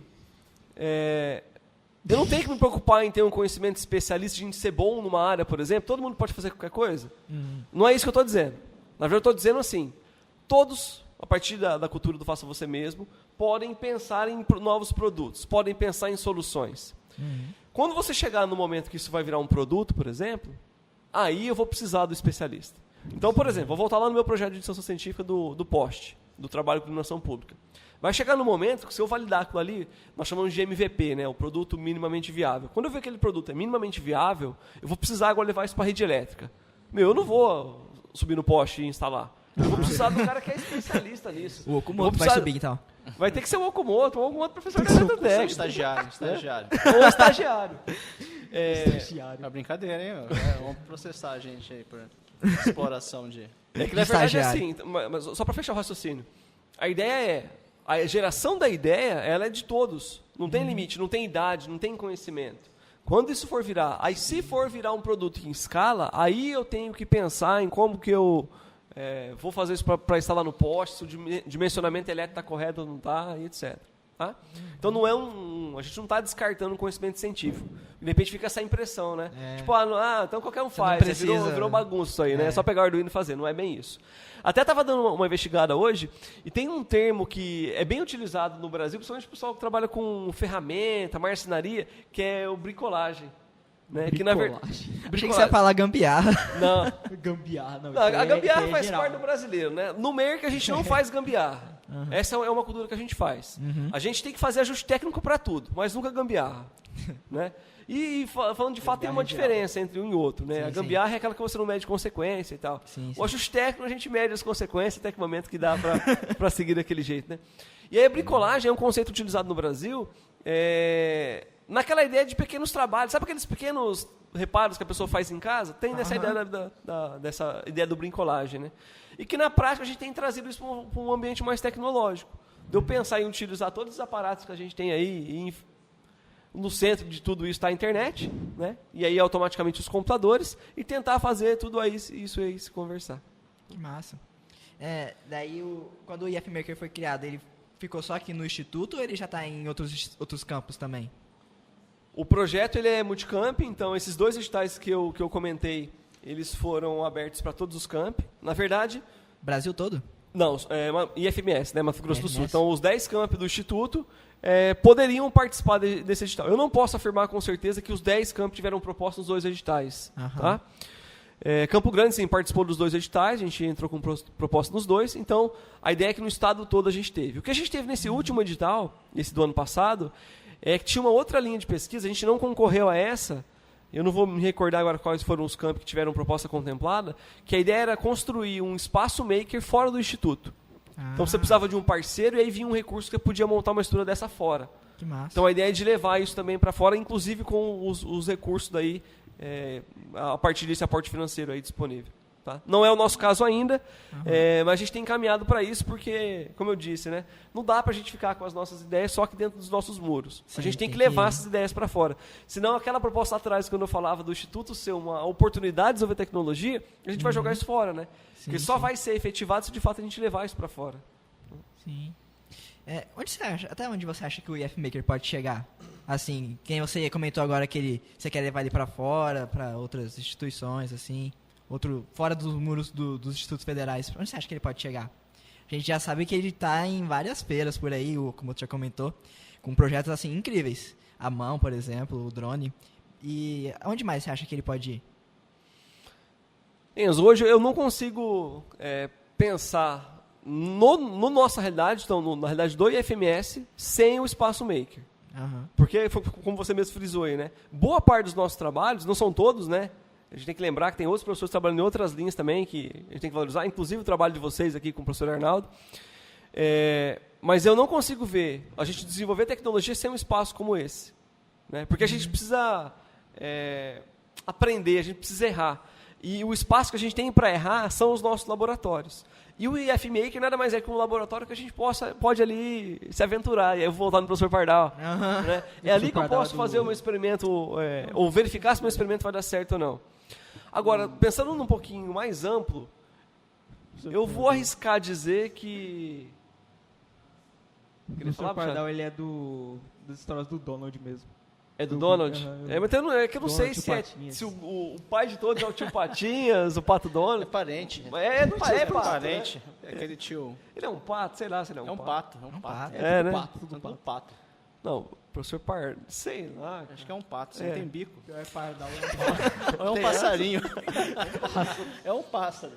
eu não tenho que me preocupar em ter um conhecimento especialista, de a gente ser bom numa área, por exemplo, todo mundo pode fazer qualquer coisa? Não é isso que eu estou dizendo. Na verdade, eu estou dizendo assim, todos, a partir da cultura do Faça Você Mesmo, podem pensar em novos produtos, podem pensar em soluções. Quando você chegar no momento que isso vai virar um produto, por exemplo, aí eu vou precisar do especialista. Então, por exemplo, vou voltar lá no meu projeto de iniciação científica do POST, do Trabalho com Iluminação Pública. Vai chegar no momento que se eu validar aquilo ali, nós chamamos de MVP, né, o produto minimamente viável. Quando eu ver que aquele produto é minimamente viável, eu vou precisar agora levar isso para a rede elétrica. Eu não vou subir no poste e instalar. Eu vou precisar do cara que é especialista nisso. O Okumoto vai subir, então. Vai ter que ser o Okumoto, ou algum outro professor da Eletrotec. Estagiário. Ou estagiário. É brincadeira, hein? Vamos processar a gente aí por exploração de... É que na verdade é assim, mas só para fechar o raciocínio. A ideia a geração da ideia, ela é de todos. Não tem limite, não tem idade, não tem conhecimento. Quando isso for virar, aí se for virar um produto em escala, aí eu tenho que pensar em como que eu vou fazer isso para instalar no poste, se o dimensionamento elétrico está correto ou não está, e etc. Tá? Então não é a gente não está descartando o conhecimento científico. De repente fica essa impressão, né? Tipo, então qualquer um faz, virou bagunça isso aí, né? É só pegar o Arduino e fazer, não é bem isso. Até estava dando uma investigada hoje, e tem um termo que é bem utilizado no Brasil, principalmente o pessoal que trabalha com ferramenta, marcenaria, que é o bricolagem. Né? Que, na verdade, achei que você ia falar gambiarra. Não. Gambiarra, não. A gambiarra faz parte do brasileiro, né? No MERC a gente não faz gambiarra. Essa é uma cultura que a gente faz. A gente tem que fazer ajuste técnico para tudo, mas nunca gambiarra. Né? E falando de fato, tem uma diferença entre um e outro. Né? Sim, a gambiarra é aquela que você não mede consequência e tal. Sim. O ajuste técnico a gente mede as consequências até que o momento que dá para seguir daquele jeito. Né? E aí a bricolagem é um conceito utilizado no Brasil naquela ideia de pequenos trabalhos. Sabe aqueles pequenos reparos que a pessoa faz em casa? Tem nessa ideia dessa ideia do bricolagem. Né? E que na prática a gente tem trazido isso para um ambiente mais tecnológico. De eu pensar em utilizar todos os aparatos que a gente tem aí e no centro de tudo isso está a internet, né? E aí automaticamente os computadores, e tentar fazer tudo isso aí se conversar. Que massa. Daí, quando o IF Maker foi criado, ele ficou só aqui no Instituto ou ele já está em outros campos também? O projeto ele é multicamp, então esses 2 editais que eu comentei, eles foram abertos para todos os campi. Na verdade... Brasil todo? Não, IFMS, né, Mato Grosso do Sul. Então, os 10 campi do Instituto poderiam participar desse edital. Eu não posso afirmar com certeza que os 10 campi tiveram proposta nos 2 editais. Tá? Campo Grande, sim, participou dos 2 editais, a gente entrou com proposta nos 2. Então, a ideia é que no estado todo a gente teve. O que a gente teve nesse último edital, esse do ano passado, é que tinha uma outra linha de pesquisa, a gente não concorreu a essa. Eu não vou me recordar agora quais foram os campos que tiveram proposta contemplada, que a ideia era construir um espaço maker fora do Instituto. Então você precisava de um parceiro e aí vinha um recurso que você podia montar uma estrutura dessa fora. Que massa. Então a ideia é de levar isso também para fora, inclusive com os recursos daí, a partir desse aporte financeiro aí disponível. Tá? Não é o nosso caso ainda, mas a gente tem encaminhado para isso porque, como eu disse, né, não dá para a gente ficar com as nossas ideias só aqui dentro dos nossos muros. Sim, a gente tem que levar essas ideias para fora. Senão aquela proposta lá atrás, quando eu falava do Instituto ser uma oportunidade de desenvolver tecnologia, a gente vai jogar isso fora. Né? Porque só vai ser efetivado se de fato a gente levar isso para fora. Sim. Até onde você acha que o IF Maker pode chegar? Assim, quem você comentou agora que você quer levar ele para fora, para outras instituições, assim... fora dos muros dos institutos federais, onde você acha que ele pode chegar? A gente já sabe que ele está em várias feiras por aí, como você já comentou, com projetos assim incríveis. A mão, por exemplo, o drone. E onde mais você acha que ele pode ir? Enzo, hoje eu não consigo pensar no nossa realidade, então, na realidade do IFMS, sem o espaço maker. Porque, como você mesmo frisou aí, né? Boa parte dos nossos trabalhos, não são todos, né? A gente tem que lembrar que tem outros professores trabalhando em outras linhas também, que a gente tem que valorizar, inclusive o trabalho de vocês aqui com o professor Arnaldo. Mas eu não consigo ver a gente desenvolver tecnologia sem um espaço como esse. Né? Porque a gente precisa aprender, a gente precisa errar. E o espaço que a gente tem para errar são os nossos laboratórios. E o IF Maker nada mais é que um laboratório que a gente pode ali se aventurar. E aí eu vou voltar no professor Pardal. Né? É ali que eu posso fazer o meu experimento, ou verificar se o meu experimento vai dar certo ou não. Agora, pensando num pouquinho mais amplo, eu vou arriscar dizer que... O professor Pardal, ele é das histórias do Donald mesmo. É do Donald? Mas que eu não sei se o pai de todos é o tio Patinhas, o Pato Donald. É parente. É parente. Né? É aquele tio. Ele é um pato, sei lá se ele é um pato. É um pato. É, né? Tudo pato. Não, professor sei lá. Acho que é um pato, você tem bico. É pardal. Ou é um passarinho. É um pássaro.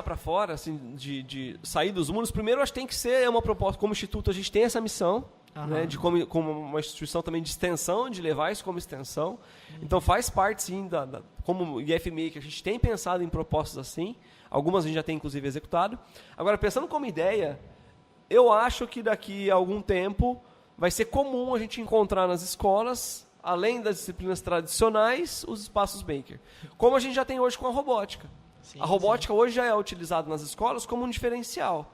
Para fora, assim, de sair dos muros, primeiro acho que tem que ser uma proposta, como instituto a gente tem essa missão, né, de como uma instituição também de extensão, de levar isso como extensão, então faz parte sim, como IFMaker, a gente tem pensado em propostas assim, algumas a gente já tem inclusive executado. Agora, pensando como ideia, eu acho que daqui a algum tempo vai ser comum a gente encontrar nas escolas, além das disciplinas tradicionais, os espaços maker, como a gente já tem hoje com a robótica. Sim, a robótica hoje já é utilizada nas escolas como um diferencial.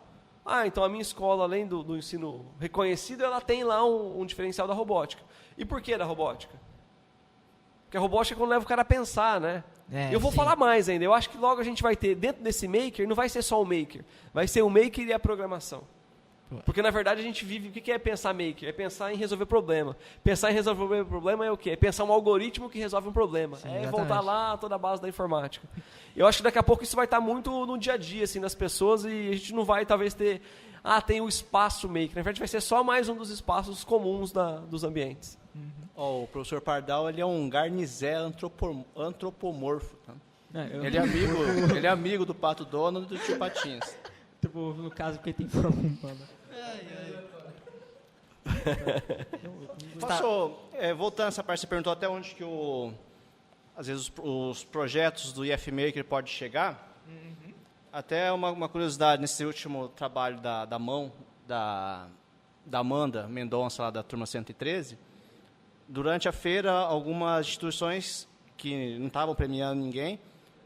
Então a minha escola, além do ensino reconhecido, ela tem lá um diferencial da robótica. E por que da robótica? Porque a robótica é quando leva o cara a pensar, né? Eu vou falar mais ainda. Eu acho que logo a gente vai ter, dentro desse maker, não vai ser só o maker. Vai ser o maker e a programação. Porque, na verdade, a gente vive... O que é pensar maker? É pensar em resolver problema. Pensar em resolver problema é o quê? É pensar um algoritmo que resolve um problema. Sim, voltar lá toda a base da informática. Eu acho que daqui a pouco isso vai estar muito no dia a dia assim, das pessoas e a gente não vai, talvez, ter... tem o espaço maker. Na verdade, vai ser só mais um dos espaços comuns dos ambientes. O professor Pardal, ele é um garnizé antropomorfo. Tá? Ele é amigo do Pato Donald e do Tio Patinhas. Tipo, no caso, porque tem forma humana. Voltando a essa parte, você perguntou até onde que às vezes os projetos do IFMaker podem chegar. Até uma curiosidade, nesse último trabalho da Amanda Mendonça, lá da turma 113, durante a feira, algumas instituições que não estavam premiando ninguém,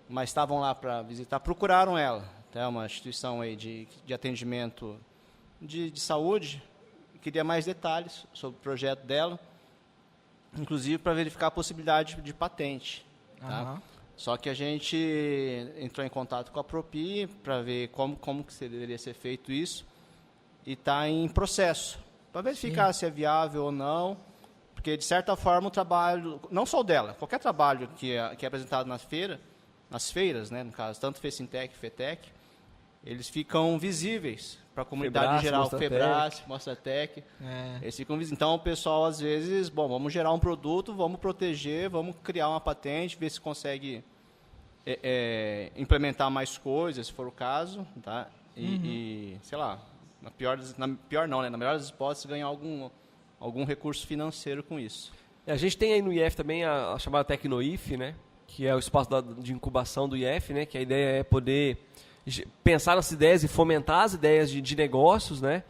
mas estavam lá para visitar, procuraram ela. É uma instituição aí de atendimento de saúde, queria mais detalhes sobre o projeto dela, inclusive para verificar a possibilidade de patente. Tá? Só que a gente entrou em contato com a Propi para ver como que deveria ser feito isso e está em processo, para verificar se é viável ou não, porque, de certa forma, o trabalho, não só o dela, qualquer trabalho que é apresentado nas feiras, né, no caso, tanto FECINTEC e FETEC, eles ficam visíveis para a comunidade em geral, FEBRAS, Mostratec. Eles ficam visíveis. Então, o pessoal, às vezes, vamos gerar um produto, vamos proteger, vamos criar uma patente, ver se consegue implementar mais coisas, se for o caso, tá? E sei lá, na melhor das hipóteses, ganhar algum recurso financeiro com isso. A gente tem aí no IF também a chamada TecnoIF, né? Que é o espaço de incubação do IF, né? Que a ideia é poder pensar nas ideias e fomentar as ideias de negócios, né?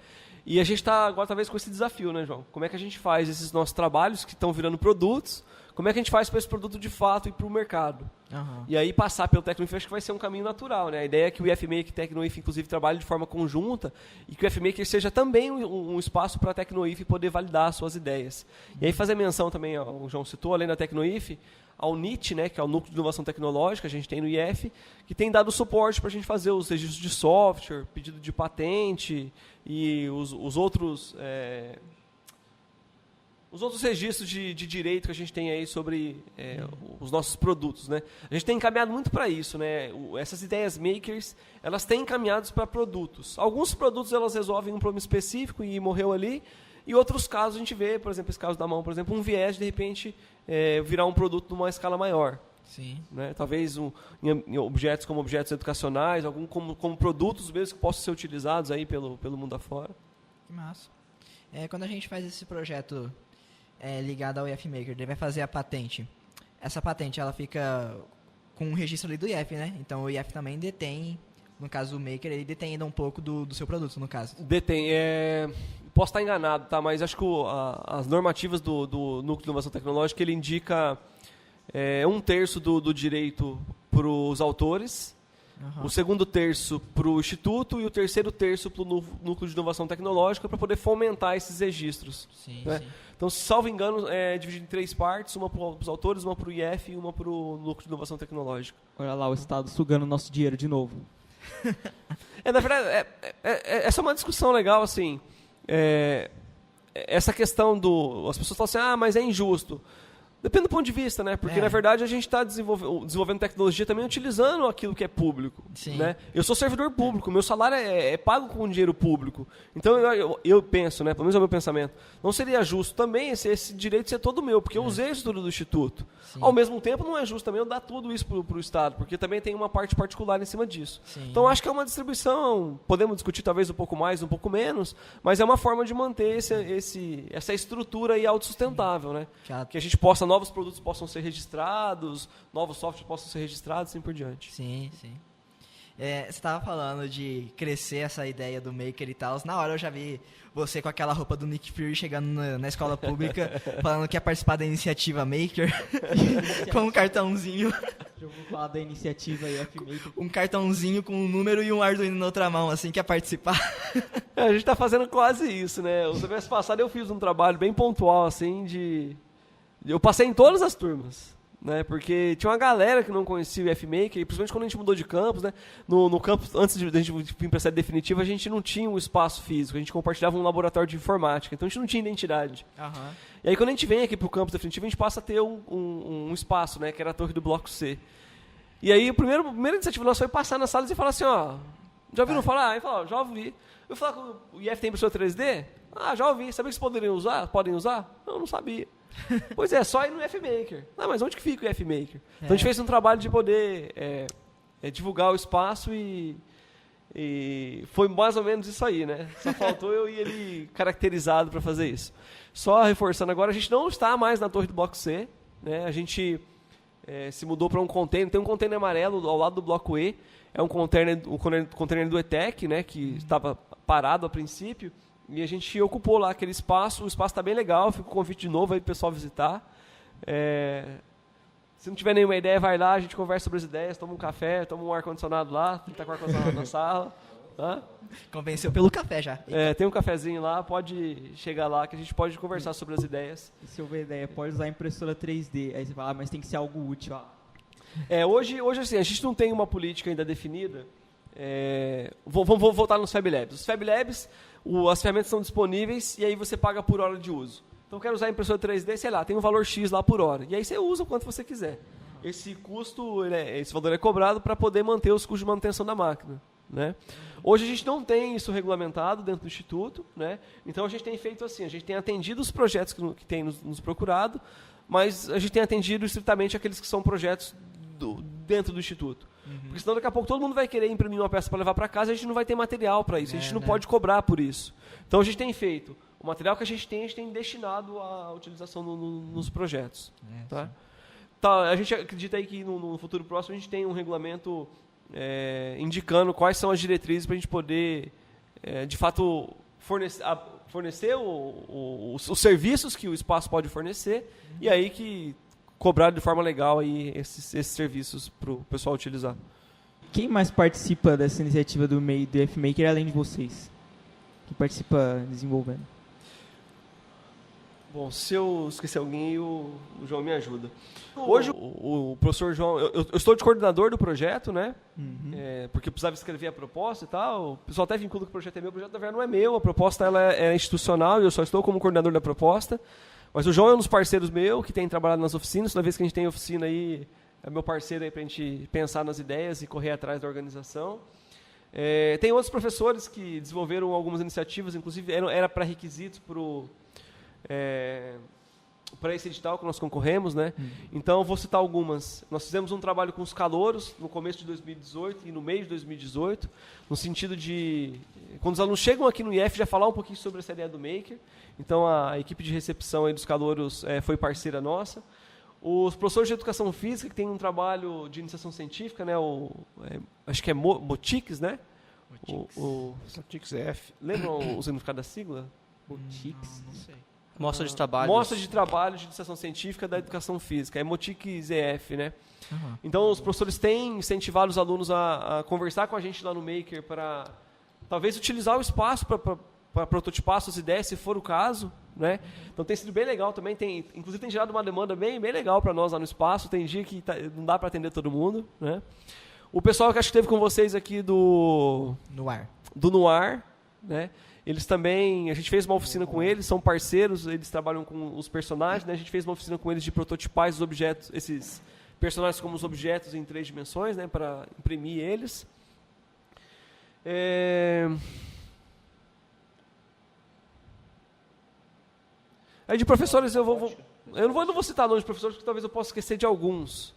E a gente está agora talvez com esse desafio, né, João? Como é que a gente faz esses nossos trabalhos que estão virando produtos? como é que a gente faz para esse produto de fato ir para o mercado? Aham. E aí passar pelo Tecnoif acho que vai ser um caminho natural, né? A ideia é que o IFMaker e o Tecnoif, inclusive, trabalhem de forma conjunta e que o IFMaker seja também um espaço para a Tecnoif poder validar as suas ideias. E aí fazer menção também, o João citou, além da Tecnoif, ao NIT, né, que é o Núcleo de Inovação Tecnológica, a gente tem no IF, que tem dado suporte para a gente fazer os registros de software, pedido de patente e os outros registros de direito que a gente tem aí sobre os nossos produtos, né? A gente tem encaminhado muito para isso, né? Essas ideias makers, elas têm encaminhados para produtos. Alguns produtos elas resolvem um problema específico e morreu ali, e outros casos a gente vê, por exemplo, esse caso da mão, por exemplo, um viés de repente virar um produto numa escala maior. Sim. Né? Talvez em objetos como objetos educacionais, como produtos mesmo que possam ser utilizados aí pelo mundo afora. Que massa. Quando a gente faz esse projeto ligado ao IFMaker, ele vai fazer a patente. Essa patente ela fica com um registro ali do IF, né? Então o IF também detém, no caso o Maker, ele detém ainda um pouco do seu produto, no caso. Detém. Posso estar enganado, tá? Mas acho que as normativas do Núcleo de Inovação Tecnológica, ele indica 1/3 do direito para os autores, o 2º terço para o Instituto e o 3º terço para o Núcleo de Inovação Tecnológica para poder fomentar esses registros. Sim, né? sim. Então, salvo engano, é dividido em 3 partes, uma para os autores, uma para o IF e uma para o Núcleo de Inovação Tecnológica. Olha lá, o Estado sugando nosso dinheiro de novo. Na verdade, essa é uma discussão legal, assim. Essa questão as pessoas falam assim, mas é injusto. Depende do ponto de vista, né? Porque, na verdade, a gente está desenvolvendo tecnologia também utilizando aquilo que é público. Sim. Né? Eu sou servidor público, meu salário é pago com dinheiro público. Então, eu penso, né? Pelo menos é o meu pensamento, não seria justo também esse direito ser todo meu, porque eu usei isso tudo do Instituto. Sim. Ao mesmo tempo, não é justo também eu dar tudo isso para o Estado, porque também tem uma parte particular em cima disso. Sim. Então, acho que é uma distribuição, podemos discutir talvez um pouco mais, um pouco menos, mas é uma forma de manter essa estrutura aí autossustentável, né? Que a gente novos produtos possam ser registrados, novos softwares possam ser registrados, assim por diante. Sim, sim. Você estava falando de crescer essa ideia do Maker e tal. Na hora eu já vi você com aquela roupa do Nick Fury chegando na escola pública, falando que ia participar da iniciativa Maker, com um cartãozinho. Eu vou falar da iniciativa IFMaker. Um cartãozinho com um número e um Arduino na outra mão, assim, que ia participar. A gente está fazendo quase isso, né? O semestre passado eu fiz um trabalho bem pontual, assim, eu passei em todas as turmas, né? Porque tinha uma galera que não conhecia o IFMaker, e principalmente quando a gente mudou de campus, né? No campus, antes de a gente vir para a sede definitiva, a gente não tinha um espaço físico, a gente compartilhava um laboratório de informática, então a gente não tinha identidade. Uhum. E aí quando a gente vem aqui para o campus definitivo, a gente passa a ter um espaço, né? Que era a torre do bloco C. E aí a primeira iniciativa nossa foi passar nas salas e falar assim, já ouviram falar? Aí falou, já ouvi. Eu falei que o IF tem impressora 3D? Já ouvi. Sabia que vocês podem usar? Não sabia. Pois é, só ir no IFMaker. Mas onde que fica o IFMaker? Então a gente fez um trabalho de poder divulgar o espaço e foi mais ou menos isso aí, né? Só faltou eu ir ali caracterizado para fazer isso. Só reforçando agora, a gente não está mais na torre do bloco C, né? A gente se mudou para um container, tem um container amarelo ao lado do bloco E, é um container do ETEC, né? Que estava parado a princípio. E a gente ocupou lá aquele espaço, o espaço está bem legal, fica o convite de novo aí para o pessoal visitar. Se não tiver nenhuma ideia, vai lá, a gente conversa sobre as ideias, toma um café, toma um ar-condicionado lá, está com ar-condicionado na sala. Tá? Convenceu pelo café já. Tem um cafezinho lá, pode chegar lá que a gente pode conversar sobre as ideias. E se houver ideia, pode usar impressora 3D, aí você fala, mas tem que ser algo útil. Hoje assim, a gente não tem uma política ainda definida. Vamos voltar nos Fab Labs. Os Fab Labs, as ferramentas são disponíveis e aí você paga por hora de uso. Então, eu quero usar a impressora 3D, sei lá, tem um valor X lá por hora. E aí você usa o quanto você quiser. Esse valor é cobrado para poder manter os custos de manutenção da máquina. Né? Hoje a gente não tem isso regulamentado dentro do Instituto, né? Então a gente tem feito assim, a gente tem atendido os projetos que tem nos procurado, mas a gente tem atendido estritamente aqueles que são projetos dentro do Instituto. Porque senão daqui a pouco todo mundo vai querer imprimir uma peça para levar para casa e a gente não vai ter material para isso, a gente não pode cobrar por isso. Então a gente tem feito, o material que a gente tem destinado à utilização nos projetos. Tá? A gente acredita aí que no futuro próximo a gente tem um regulamento indicando quais são as diretrizes para a gente poder, de fato, fornecer os serviços que o espaço pode fornecer, e aí que cobrar de forma legal aí esses serviços para o pessoal utilizar. Quem mais participa dessa iniciativa do FMaker além de vocês? Quem participa desenvolvendo? Bom, se eu esquecer alguém, o João me ajuda. Hoje, o professor João... Eu estou de coordenador do projeto, né? Porque eu precisava escrever a proposta e tal. O pessoal até vincula que o projeto é meu. O projeto, na verdade, não é meu. A proposta ela é institucional e eu só estou como coordenador da proposta. Mas o João é um dos parceiros meus que tem trabalhado nas oficinas. Toda vez que a gente tem oficina aí, é meu parceiro aí para a gente pensar nas ideias e correr atrás da organização. Tem outros professores que desenvolveram algumas iniciativas, inclusive era pré-requisito para esse edital que nós concorremos, né? Então, vou citar algumas. Nós fizemos um trabalho com os calouros no começo de 2018 e no meio de 2018, no sentido de, quando os alunos chegam aqui no IF, já falar um pouquinho sobre essa ideia do Maker. Então, a equipe de recepção aí dos calouros foi parceira nossa. Os professores de educação física, que tem um trabalho de iniciação científica, né? Acho que é Motix, né? Motix EF. Lembram o significado da sigla? Motix? Não sei. Mostra de trabalho. Mostra de trabalho de iniciação científica da educação física. É Motix EF, né? Então, os professores têm incentivado os alunos a conversar com a gente lá no Maker para, talvez, utilizar o espaço para prototipar suas ideias, se for o caso, né? Então, tem sido bem legal também. Inclusive, tem gerado uma demanda bem legal para nós lá no espaço. Tem dia que não dá para atender todo mundo, né? O pessoal que acho que esteve com vocês aqui do Noir, né? Eles também, a gente fez uma oficina com eles, são parceiros, eles trabalham com os personagens, né? A gente fez uma oficina com eles de prototipar esses objetos, esses personagens como os objetos em 3 dimensões, né? Para imprimir eles. Aí de professores eu não vou citar nomes de professores, porque talvez eu possa esquecer de alguns.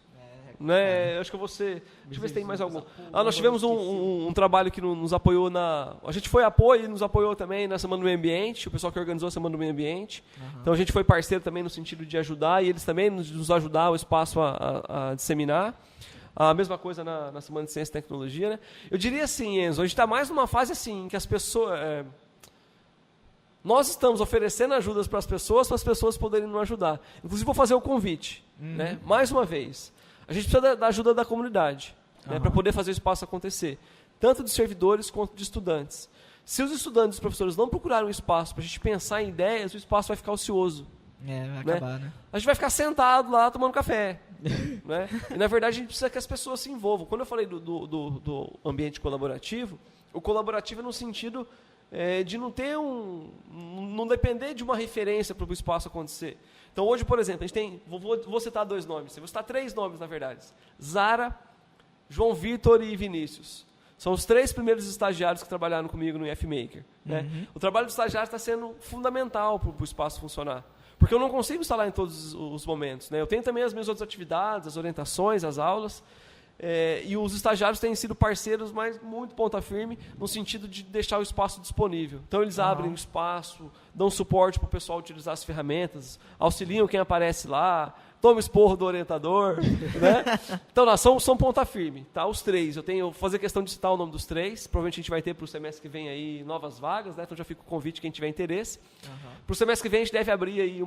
Né? Acho que eu vou ser... Deixa eu ver se tem mais algum. Nós tivemos um trabalho que nos apoiou a gente foi apoio e nos apoiou também na Semana do Meio Ambiente, o pessoal que organizou a Semana do Meio Ambiente. Então a gente foi parceiro também no sentido de ajudar, e eles também nos ajudaram o espaço a disseminar. A mesma coisa na Semana de Ciência e Tecnologia, né? Eu diria assim, Enzo, a gente está mais numa fase assim, que as pessoas... nós estamos oferecendo ajudas para as pessoas poderem nos ajudar. Inclusive, vou fazer o convite, né? Mais uma vez. A gente precisa da ajuda da comunidade, né, para poder fazer o espaço acontecer, tanto de servidores quanto de estudantes. Se os estudantes e os professores não procurarem um espaço para a gente pensar em ideias, o espaço vai ficar ocioso. Vai acabar, né? A gente vai ficar sentado lá tomando café. Né? E, na verdade, a gente precisa que as pessoas se envolvam. Quando eu falei do ambiente colaborativo, o colaborativo é no sentido de não ter não depender de uma referência para o espaço acontecer. Então, hoje, por exemplo, a gente tem... Vou citar 2 nomes. Vou citar 3 nomes, na verdade. Zara, João Vitor e Vinícius. São os 3 primeiros estagiários que trabalharam comigo no IFMaker. Né? O trabalho do estagiário está sendo fundamental para o espaço funcionar. Porque eu não consigo instalar em todos os momentos. Né? Eu tenho também as minhas outras atividades, as orientações, as aulas. E os estagiários têm sido parceiros, mas muito ponta firme, no sentido de deixar o espaço disponível. Então, eles abrem o espaço, dão suporte para o pessoal utilizar as ferramentas, auxiliam quem aparece lá, tomam esporro do orientador. Né? Então, são ponta firme, tá? Os 3. Eu vou fazer questão de citar o nome dos 3. Provavelmente a gente vai ter para o semestre que vem aí novas vagas, né? Então já fica o convite quem tiver interesse. Para o semestre que vem a gente deve abrir aí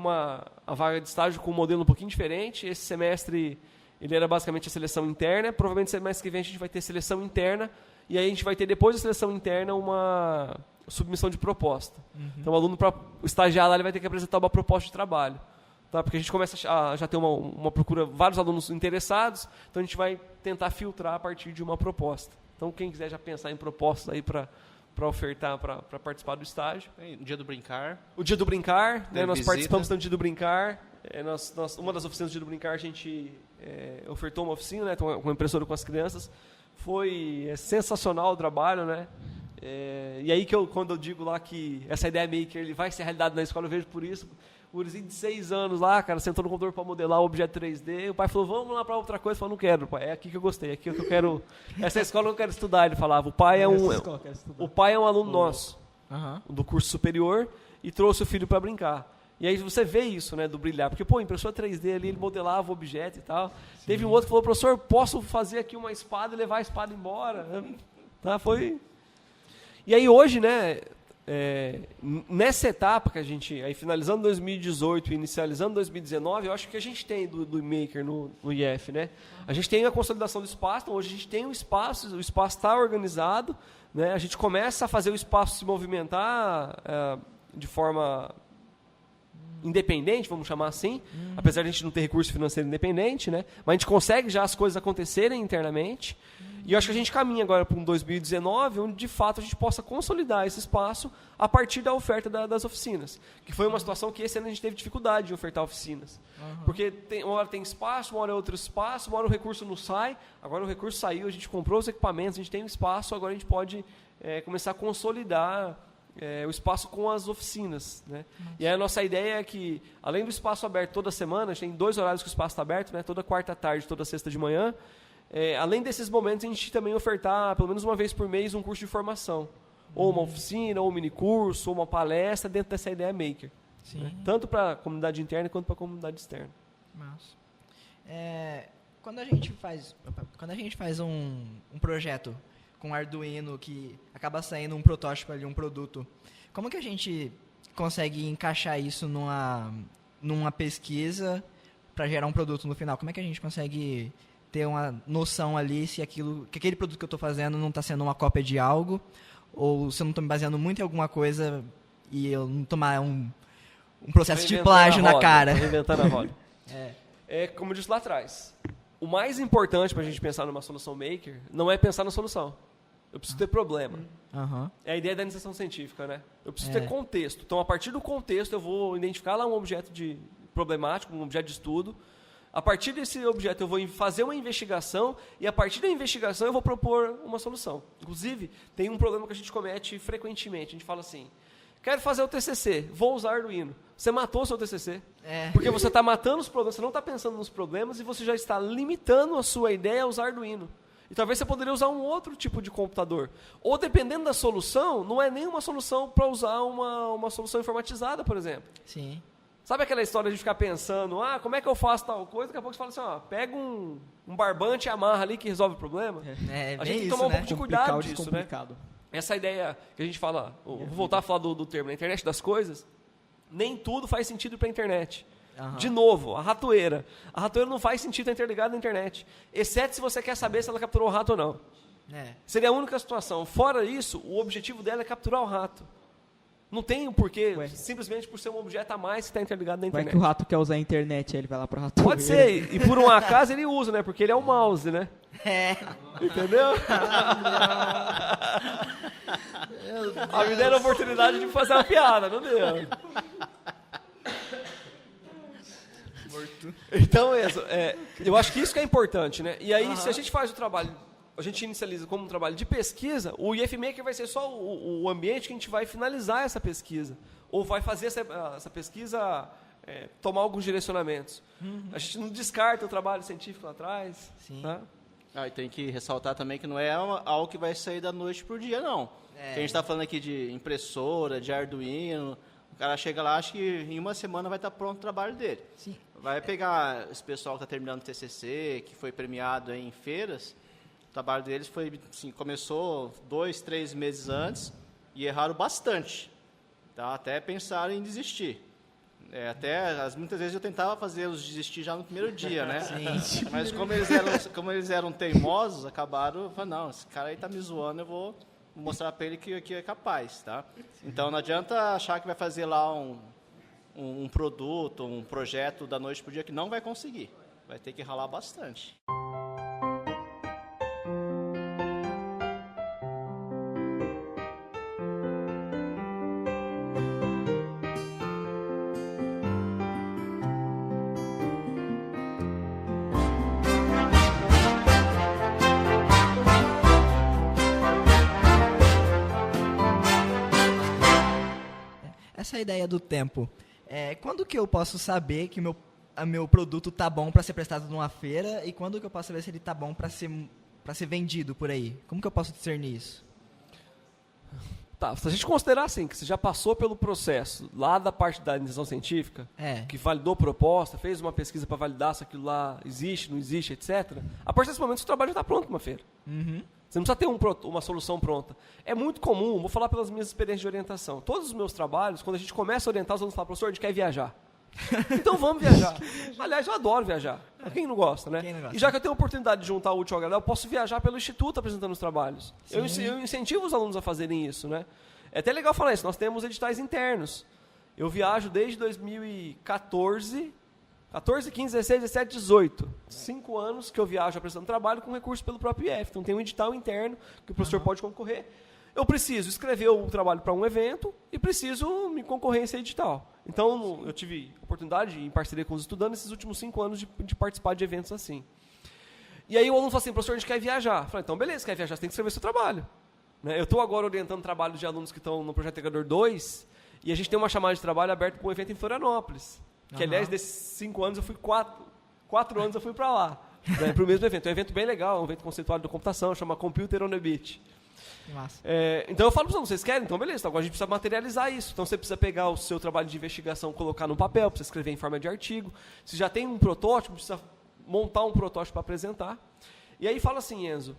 a vaga de estágio com um modelo um pouquinho diferente. Esse semestre... Ele era basicamente a seleção interna. Provavelmente, semestre que vem, a gente vai ter seleção interna. E aí, a gente vai ter, depois da seleção interna, uma submissão de proposta. Então, o aluno, para estagiar lá, ele vai ter que apresentar uma proposta de trabalho. Tá? Porque a gente começa a já ter uma procura, vários alunos interessados. Então, a gente vai tentar filtrar a partir de uma proposta. Então, quem quiser já pensar em propostas aí para ofertar, para participar do estágio. O Dia do Brincar. O Dia do Brincar. Né? Nós visita. participamos do Dia do Brincar. Uma das oficinas do Dia do Brincar, a gente ofertou uma oficina, né, com uma impressora com as crianças. Foi sensacional o trabalho, né? E aí quando eu digo lá que essa ideia Maker ele vai ser realidade na escola, eu vejo por isso. O gurizinho de 6 anos lá, cara, sentou no computador para modelar o objeto 3D. O pai falou, vamos lá para outra coisa. Eu falei, não quero, pai. É aqui que eu gostei, é aqui que eu quero... Essa escola eu quero estudar, ele falava. O pai é um aluno nosso, do curso superior, e trouxe o filho para brincar. E aí você vê isso, né, do brilhar. Porque, impressora 3D ali, ele modelava o objeto e tal. Sim. Teve um outro que falou, professor, posso fazer aqui uma espada e levar a espada embora? Tá, foi... E aí hoje, né, nessa etapa que a gente, aí finalizando 2018 e inicializando 2019, eu acho que a gente tem do Maker no IF, né? A gente tem a consolidação do espaço, então hoje a gente tem o espaço está organizado, né? A gente começa a fazer o espaço se movimentar de forma independente, vamos chamar assim, apesar de a gente não ter recurso financeiro independente, né? Mas a gente consegue já as coisas acontecerem internamente. E eu acho que a gente caminha agora para um 2019, onde de fato a gente possa consolidar esse espaço a partir da oferta das oficinas. Que foi uma situação que esse ano a gente teve dificuldade de ofertar oficinas. Porque uma hora tem espaço, uma hora é outro espaço, uma hora o recurso não sai. Agora o recurso saiu, a gente comprou os equipamentos, a gente tem um espaço, agora a gente pode começar a consolidar o espaço com as oficinas, né? E aí a nossa ideia é que, além do espaço aberto toda semana, a gente tem 2 horários que o espaço está aberto, né? Toda quarta à tarde, toda sexta de manhã. Além desses momentos, a gente também ofertar, pelo menos uma vez por mês, um curso de formação. Ou uma oficina, ou um minicurso, ou uma palestra dentro dessa ideia Maker. Né? Tanto para a comunidade interna quanto para a comunidade externa. Massa. Quando a gente faz um projeto com Arduino que acaba saindo um protótipo ali, um produto, como que a gente consegue encaixar isso numa pesquisa para gerar um produto no final? Como é que a gente consegue ter uma noção ali se aquele produto que eu estou fazendo não está sendo uma cópia de algo, ou se eu não estou me baseando muito em alguma coisa e eu não tomar um processo de plágio na cara? Reinventando a roda. Como eu disse lá atrás, o mais importante para a gente pensar numa solução maker não é pensar na solução. Eu preciso ter problema. É a ideia da iniciação científica, né? Eu preciso ter contexto. Então, a partir do contexto, eu vou identificar lá um objeto problemático, um objeto de estudo. A partir desse objeto, eu vou fazer uma investigação e, a partir da investigação, eu vou propor uma solução. Inclusive, tem um problema que a gente comete frequentemente. A gente fala assim, quero fazer o TCC, vou usar Arduino. Você matou o seu TCC. Porque você está matando os problemas, você não está pensando nos problemas e você já está limitando a sua ideia a usar Arduino. E talvez você poderia usar um outro tipo de computador. Ou, dependendo da solução, não é nenhuma solução para usar uma solução informatizada, por exemplo. Sim. Sabe aquela história de ficar pensando, como é que eu faço tal coisa? Daqui a pouco você fala assim, pega um barbante e amarra ali que resolve o problema. A gente tem que tomar um pouco de cuidado disso, né? Essa ideia que a gente fala, vou voltar a falar do termo, na internet das coisas, nem tudo faz sentido para a internet. De novo, a ratoeira. A ratoeira não faz sentido estar interligada na internet, exceto se você quer saber se ela capturou o rato ou não. Seria a única situação. Fora isso, o objetivo dela é capturar o rato. Não tem o porquê, simplesmente por ser um objeto a mais que está interligado na internet. Vai que o rato quer usar a internet, aí ele vai lá pro ratoeira. Pode ser, e por um acaso ele usa, né? Porque ele é o mouse, né? Entendeu? Me deram a oportunidade de fazer uma piada, não deu. Então, eu acho que isso que é importante, né? E aí, se a gente faz o trabalho, a gente inicializa como um trabalho de pesquisa, o IF Maker vai ser só o ambiente que a gente vai finalizar essa pesquisa. Ou vai fazer essa pesquisa tomar alguns direcionamentos. A gente não descarta o trabalho científico lá atrás. Tá? E tem que ressaltar também que não é algo que vai sair da noite pro dia, não. A gente está falando aqui de impressora, de Arduino. O cara chega lá, acho que em uma semana vai estar pronto o trabalho dele. Sim. Vai pegar esse pessoal que está terminando o TCC, que foi premiado em feiras. O trabalho deles começou 2, 3 meses antes e erraram bastante. Tá? Até pensaram em desistir. Muitas vezes eu tentava fazê-los desistir já no primeiro dia, né? Sim. Mas como eles eram teimosos, acabaram falando, não, esse cara aí está me zoando, eu vou mostrar para ele que é capaz. Tá? Então não adianta achar que vai fazer lá um produto, um projeto da noite para o dia que não vai conseguir. Vai ter que ralar bastante. Essa ideia do tempo. Quando que eu posso saber que meu produto tá bom para ser prestado numa feira e quando que eu posso saber se ele tá bom para ser vendido por aí? Como que eu posso discernir isso? Tá, se a gente considerar assim, que você já passou pelo processo lá da parte da iniciação científica, que validou proposta, fez uma pesquisa para validar se aquilo lá existe, não existe, etc. A partir desse momento, o seu trabalho já está pronto para uma feira. Você não precisa ter uma solução pronta. É muito comum, vou falar pelas minhas experiências de orientação. Todos os meus trabalhos, quando a gente começa a orientar, os alunos falam, professor, a gente quer viajar. Então vamos viajar. Aliás, eu adoro viajar. Quem não gosta, né? Quem não gosta? E já que eu tenho a oportunidade de juntar o útil ao agradável, eu posso viajar pelo Instituto apresentando os trabalhos. Eu incentivo os alunos a fazerem isso, né? É até legal falar isso, nós temos editais internos. Eu viajo desde 2014, 15, 16, 17, 18. 5 anos que eu viajo apresentando trabalho com recurso pelo próprio IF. Então tem um edital interno que o professor pode concorrer. Eu preciso escrever o trabalho para um evento e preciso me concorrer a esse edital. Então eu tive oportunidade, em parceria com os estudantes, nesses últimos 5 anos de participar de eventos assim. E aí o aluno fala assim, professor, a gente quer viajar. Eu falei, então beleza, quer viajar, você tem que escrever seu trabalho. Né? Eu estou agora orientando trabalhos de alunos que estão no Projeto Integrador 2 e a gente tem uma chamada de trabalho aberta para um evento em Florianópolis. Que, aliás, desses 5 anos eu fui 4 anos eu fui para lá, né, para o mesmo evento. É um evento bem legal, um evento conceituado da computação, chama Computer on a Beach. Então eu falo para os alunos, vocês querem? Então beleza, então agora a gente precisa materializar isso. Então você precisa pegar o seu trabalho de investigação, colocar no papel, precisa escrever em forma de artigo. Se já tem um protótipo, precisa montar um protótipo para apresentar. E aí fala assim, Enzo,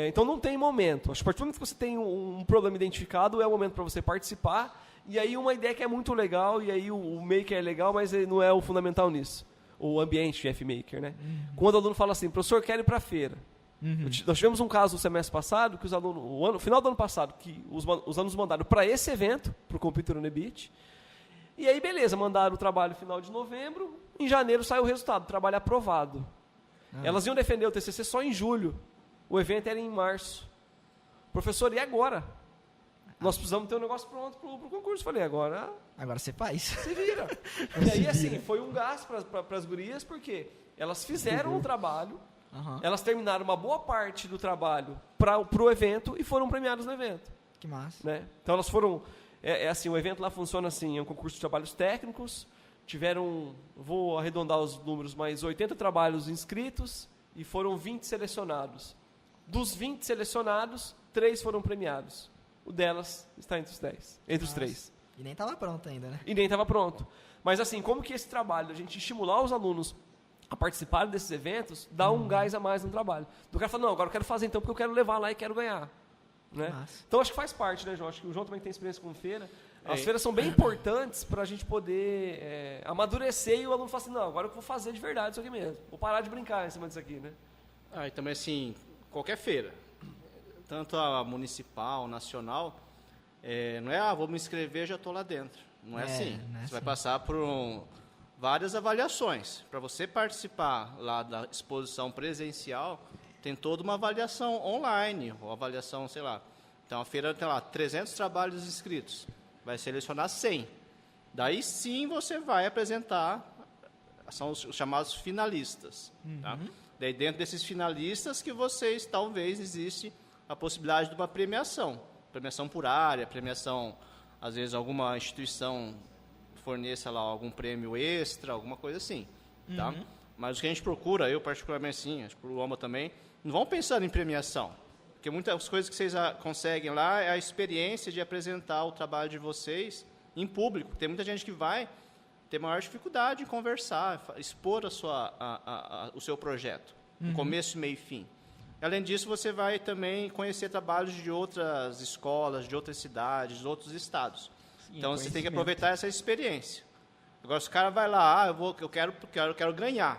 então não tem momento. Acho que a partir do momento que você tem um problema identificado, é o momento para você participar. E aí uma ideia que é muito legal, e aí o maker é legal, mas ele não é o fundamental nisso. O ambiente de F-Maker, né? Quando o aluno fala assim, professor, quero ir para a feira. Nós tivemos um caso no semestre passado, que os alunos, no final do ano passado, que os alunos mandaram para esse evento, para o Computer on a Beach. E aí, beleza, mandaram o trabalho no final de novembro, em janeiro saiu o resultado, trabalho aprovado. Elas iam defender o TCC só em julho. O evento era em março. Professor, e agora? Nós precisamos ter um negócio pronto para o concurso. Falei, agora você faz. Se vira. E aí, assim, foi um gasto para as gurias, porque elas fizeram um trabalho, elas terminaram uma boa parte do trabalho para o evento e foram premiadas no evento. Que massa. Né? Então, elas foram... assim, o evento lá funciona assim, é um concurso de trabalhos técnicos, tiveram, vou arredondar os números, mas 80 trabalhos inscritos e foram 20 selecionados. Dos 20 selecionados, 3 foram premiados. O delas está entre os 10, entre os 3. E nem estava pronto ainda, né? E nem estava pronto. Mas assim, como que esse trabalho, a gente estimular os alunos a participarem desses eventos, dá um gás a mais no trabalho. Do cara fala, não, agora eu quero fazer então, porque eu quero levar lá e quero ganhar. Né? Então acho que faz parte, né, João? Acho que o João também tem experiência com feira. As feiras são bem importantes para a gente poder amadurecer e o aluno fala assim, não, agora eu vou fazer de verdade isso aqui mesmo. Vou parar de brincar em cima disso aqui, né? E também assim, qualquer feira, tanto a municipal, nacional, não é, vou me inscrever, já estou lá dentro. Não é assim. Você vai passar por várias avaliações. Para você participar lá da exposição presencial, tem toda uma avaliação online, ou avaliação, sei lá. Então, a feira tem lá 300 trabalhos inscritos. Vai selecionar 100. Daí, sim, você vai apresentar, são os chamados finalistas. Tá? Daí, dentro desses finalistas, que vocês, talvez, existe a possibilidade de uma premiação. Premiação por área, premiação, às vezes, alguma instituição forneça lá algum prêmio extra, alguma coisa assim. Tá? Mas o que a gente procura, eu particularmente sim, acho que o Lomba também, não vão pensar em premiação. Porque muitas coisas que vocês conseguem lá é a experiência de apresentar o trabalho de vocês em público. Tem muita gente que vai ter maior dificuldade em conversar, expor o seu projeto, no começo, meio e fim. Além disso, você vai também conhecer trabalhos de outras escolas, de outras cidades, de outros estados. Sim, então, você tem que aproveitar essa experiência. Agora, se o cara vai lá, eu quero ganhar.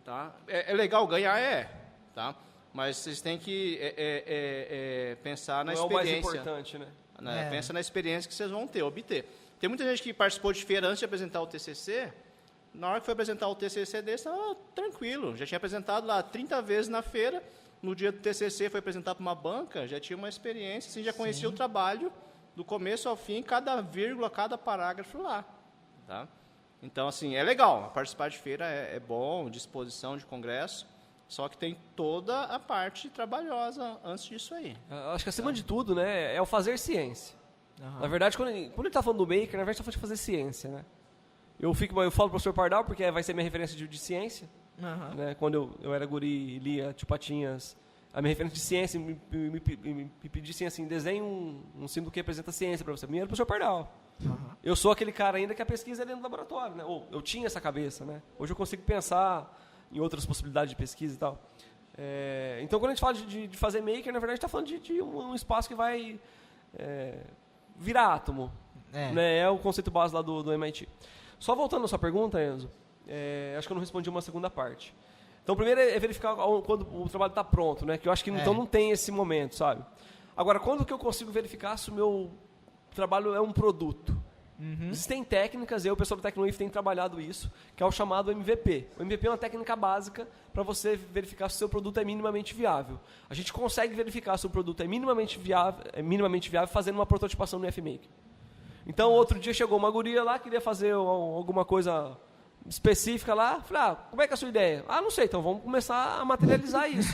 Tá? É legal ganhar, tá? Mas vocês têm que pensar na experiência. Não é o mais importante, né? Pensa na experiência que vocês vão obter. Tem muita gente que participou de feira antes de apresentar o TCC. Na hora que foi apresentar o TCC dele, estava tranquilo. Já tinha apresentado lá 30 vezes na feira. No dia do TCC foi apresentar para uma banca, já tinha uma experiência, assim, já conhecia o trabalho do começo ao fim, cada vírgula, cada parágrafo lá. Tá? Então, assim, é legal. Participar de feira é bom, disposição de congresso. Só que tem toda a parte trabalhosa antes disso aí. Acho que acima de tudo, né, é o fazer ciência. Na verdade, quando ele está falando do maker, na verdade está falando de fazer ciência, né? Eu falo para o professor Pardal porque vai ser minha referência de ciência. Né? Quando eu era guri e lia Tio Patinhas, a minha referência de ciência me pedia assim, desenhe um símbolo que representa a ciência para você. Minha era o professor Pardal. Eu sou aquele cara ainda que a pesquisa é dentro do laboratório, né? Ou eu tinha essa cabeça, né? Hoje eu consigo pensar em outras possibilidades de pesquisa e tal. Então, quando a gente fala de fazer maker, na verdade, a gente está falando de um espaço que vai virar átomo. Né? É o conceito base lá do MIT. Só voltando à sua pergunta, Enzo, acho que eu não respondi uma segunda parte. Então, primeiro é verificar quando o trabalho está pronto, né? Que eu acho que então não tem esse momento, sabe? Agora, quando que eu consigo verificar se o meu trabalho é um produto? Existem técnicas, o pessoal do Tecnowave tem trabalhado isso, que é o chamado MVP. O MVP é uma técnica básica para você verificar se o seu produto é minimamente viável. A gente consegue verificar se o produto é minimamente viável fazendo uma prototipação no FMaker. Então, outro dia chegou uma guria lá, queria fazer alguma coisa específica lá. Falei, como é que é a sua ideia? Não sei, então vamos começar a materializar isso.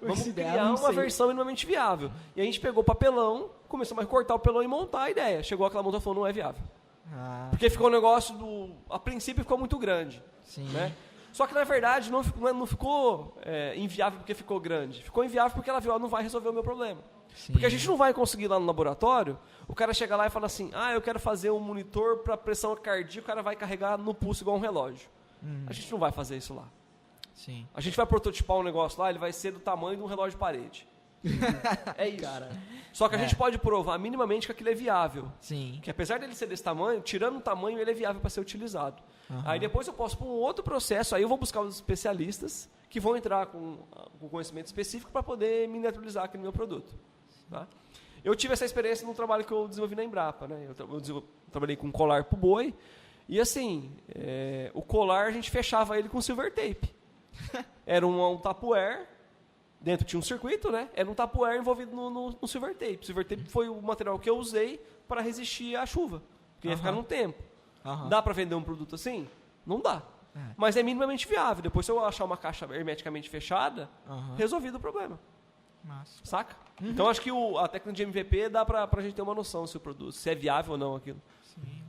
Vamos criar uma versão minimamente viável. E a gente pegou papelão, começamos a recortar o papelão e montar a ideia. Chegou aquela monta e falou, não é viável. Porque ficou um negócio a princípio ficou muito grande. Sim. Né? Só que, na verdade, não ficou inviável porque ficou grande. Ficou inviável porque ela viu, não vai resolver o meu problema. Sim. Porque a gente não vai conseguir lá no laboratório, o cara chega lá e fala assim, eu quero fazer um monitor para pressão cardíaca, o cara vai carregar no pulso igual um relógio. A gente não vai fazer isso lá. Sim. A gente vai prototipar um negócio lá, ele vai ser do tamanho de um relógio de parede. É isso. Cara. Só que a gente pode provar minimamente que aquilo é viável. Sim. Que apesar dele ser desse tamanho, tirando o tamanho, ele é viável para ser utilizado. Aí depois eu posso pôr um outro processo, aí eu vou buscar os especialistas que vão entrar com conhecimento específico para poder miniaturizar aquele meu produto. Tá? Eu tive essa experiência no trabalho que eu desenvolvi na Embrapa. Né? Eu trabalhei com colar para o boi. E assim, o colar a gente fechava ele com silver tape. Era um Tupperware, dentro tinha um circuito, né? Era um Tupperware envolvido no silver tape. Silver tape foi o material que eu usei para resistir à chuva, porque ia ficar num tempo. Dá para vender um produto assim? Não dá. Mas é minimamente viável. Depois, se eu achar uma caixa hermeticamente fechada, resolvido o problema. Massa. Saca? Então, acho que a técnica de MVP dá pra gente ter uma noção se o produto, se é viável ou não aquilo. Sim.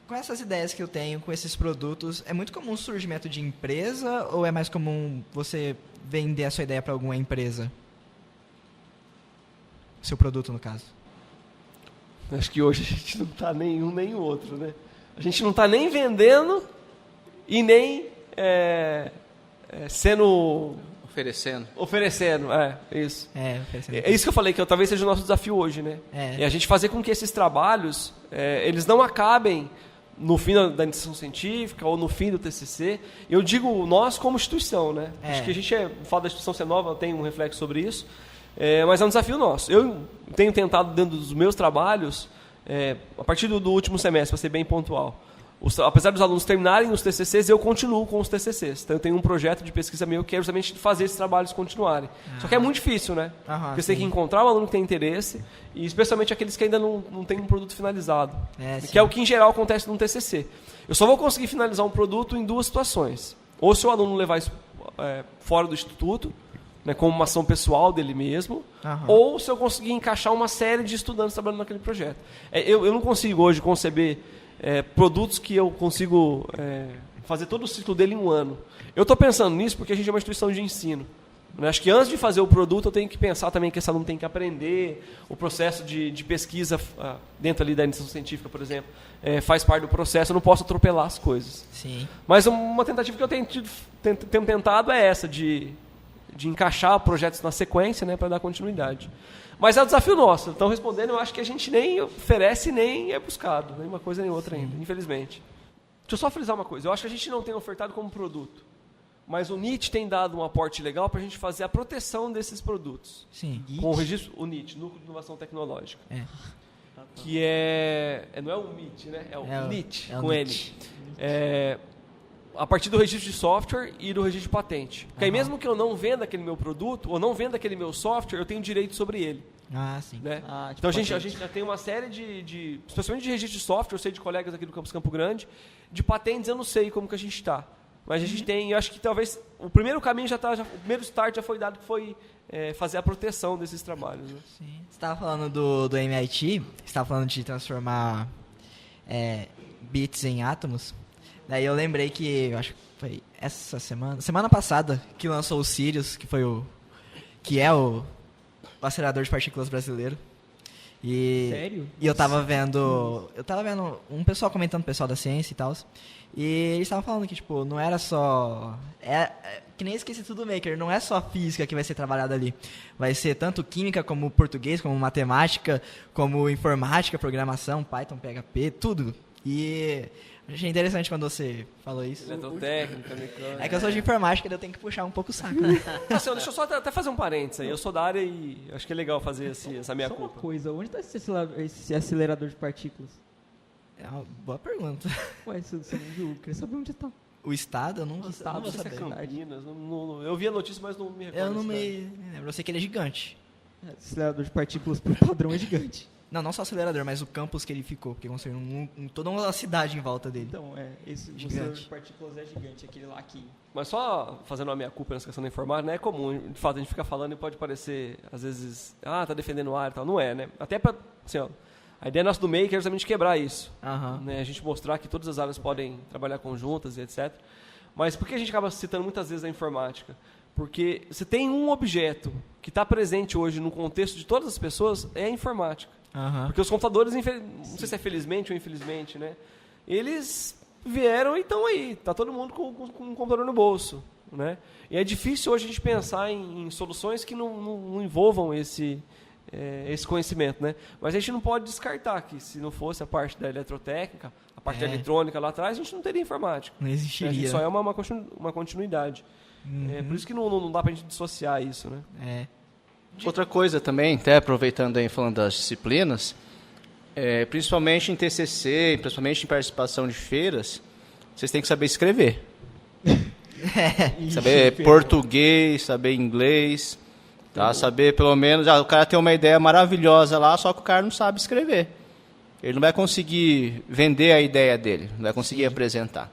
Com essas ideias que eu tenho, com esses produtos, é muito comum o surgimento de empresa ou é mais comum você vender a sua ideia para alguma empresa? Seu produto, no caso. Acho que hoje a gente não está nenhum nem o outro, né? A gente não está nem vendendo e nem sendo... Oferecendo, isso. É isso que eu falei, que talvez seja o nosso desafio hoje, né? É a gente fazer com que esses trabalhos, eles não acabem no fim da iniciação científica ou no fim do TCC. Eu digo nós como instituição, né? Acho que a gente fala da instituição ser nova, tem um reflexo sobre isso, mas é um desafio nosso. Eu tenho tentado, dentro dos meus trabalhos, a partir do último semestre, para ser bem pontual, apesar dos alunos terminarem os TCCs, eu continuo com os TCCs. Então, eu tenho um projeto de pesquisa meu que é justamente fazer esses trabalhos continuarem. Só que é muito difícil, né? Porque você tem que encontrar um aluno que tem interesse, e especialmente aqueles que ainda não têm um produto finalizado. Que é o que, em geral, acontece num TCC. Eu só vou conseguir finalizar um produto em duas situações. Ou se o aluno levar isso fora do instituto, né, como uma ação pessoal dele mesmo, ou se eu conseguir encaixar uma série de estudantes trabalhando naquele projeto. Eu não consigo hoje conceber produtos que eu consigo fazer todo o ciclo dele em um ano. Eu estou pensando nisso porque a gente é uma instituição de ensino. Né? Acho que antes de fazer o produto, eu tenho que pensar também que esse aluno tem que aprender. O processo de pesquisa dentro ali da iniciação científica, por exemplo, faz parte do processo. Eu não posso atropelar as coisas. Sim. Mas uma tentativa que eu tenho tentado é essa, de encaixar projetos na sequência, né, para dar continuidade. Mas é um desafio nosso. Então, respondendo, eu acho que a gente nem oferece nem é buscado. Nem uma coisa nem outra ainda, infelizmente. Deixa eu só frisar uma coisa. Eu acho que a gente não tem ofertado como produto. Mas o NIT tem dado um aporte legal para a gente fazer a proteção desses produtos. Sim. Com o registro, o NIT, Núcleo de Inovação Tecnológica. Que não é o MIT, né? É o NIT, com N. A partir do registro de software e do registro de patente. Porque aí mesmo que eu não venda aquele meu produto, ou não venda aquele meu software, eu tenho direito sobre ele. Sim. Né? Então a gente já tem uma série especialmente de registro de software, eu sei de colegas aqui do Campus Campo Grande, de patentes eu não sei como que a gente está. Mas a gente tem, eu acho que talvez o primeiro caminho o primeiro start já foi dado, que foi fazer a proteção desses trabalhos. Né? Sim. Você estava falando do MIT, você estava falando de transformar bits em átomos. Daí eu lembrei que, eu acho que foi essa semana passada, que lançou o Sirius, que é o acelerador de partículas brasileiro. E, Sério? E eu tava vendo um pessoal comentando, pessoal da ciência e tal. E eles estavam falando que, tipo, não era só... que nem esqueci tudo Maker, não é só física que vai ser trabalhada ali. Vai ser tanto química, como português, como matemática, como informática, programação, Python, PHP, tudo. E achei interessante quando você falou isso. Eletrotécnica, mecânica. É que eu sou de informática, daí eu tenho que puxar um pouco o saco, né? Assim, deixa eu só até fazer um parênteses aí. Eu sou da área e acho que é legal fazer essa minha Só uma culpa. coisa, onde está esse acelerador de partículas? É uma boa pergunta. Ué, você não viu? Eu queria saber onde está. O estado, eu não vou, Estado, não vou Não sei se é saber. Campinas. Eu vi a notícia, mas não me recordo. Eu não da cidade. me lembro. Eu sei que ele é gigante. Acelerador de partículas por padrão é gigante. Não só acelerador, mas o campus que ele ficou. Porque construíram toda uma cidade em volta dele. Então, esse Gigante. acelerador de partículas é gigante, aquele lá que... Mas só fazendo a minha culpa nessa questão da informática, não é comum. De fato, a gente fica falando e pode parecer, às vezes, tá defendendo o ar e tal. Não é, né? Até pra, assim, ó, a ideia nossa do Maker é justamente quebrar isso. Aham. Né? A gente mostrar que todas as áreas podem trabalhar conjuntas e etc. Mas por que a gente acaba citando muitas vezes a informática? Porque se tem um objeto que está presente hoje no contexto de todas as pessoas, é a informática. Aham. Porque os computadores, não sei se é felizmente ou infelizmente, né? Eles vieram e estão aí. Está todo mundo com um computador no bolso. Né? E é difícil hoje a gente pensar em soluções que não envolvam esse conhecimento. Né? Mas a gente não pode descartar que se não fosse a parte da eletrotécnica, a parte da eletrônica lá atrás, a gente não teria informática. Não A existiria. gente só é uma continuidade. É por isso que não dá para a gente dissociar isso. Né? É. Outra coisa também, até aproveitando aí falando das disciplinas, principalmente em TCC, principalmente em participação de feiras, vocês têm que saber escrever. Saber português, saber inglês, tá? Saber pelo menos, o cara tem uma ideia maravilhosa lá, só que o cara não sabe escrever. Ele não vai conseguir vender a ideia dele, não vai conseguir apresentar.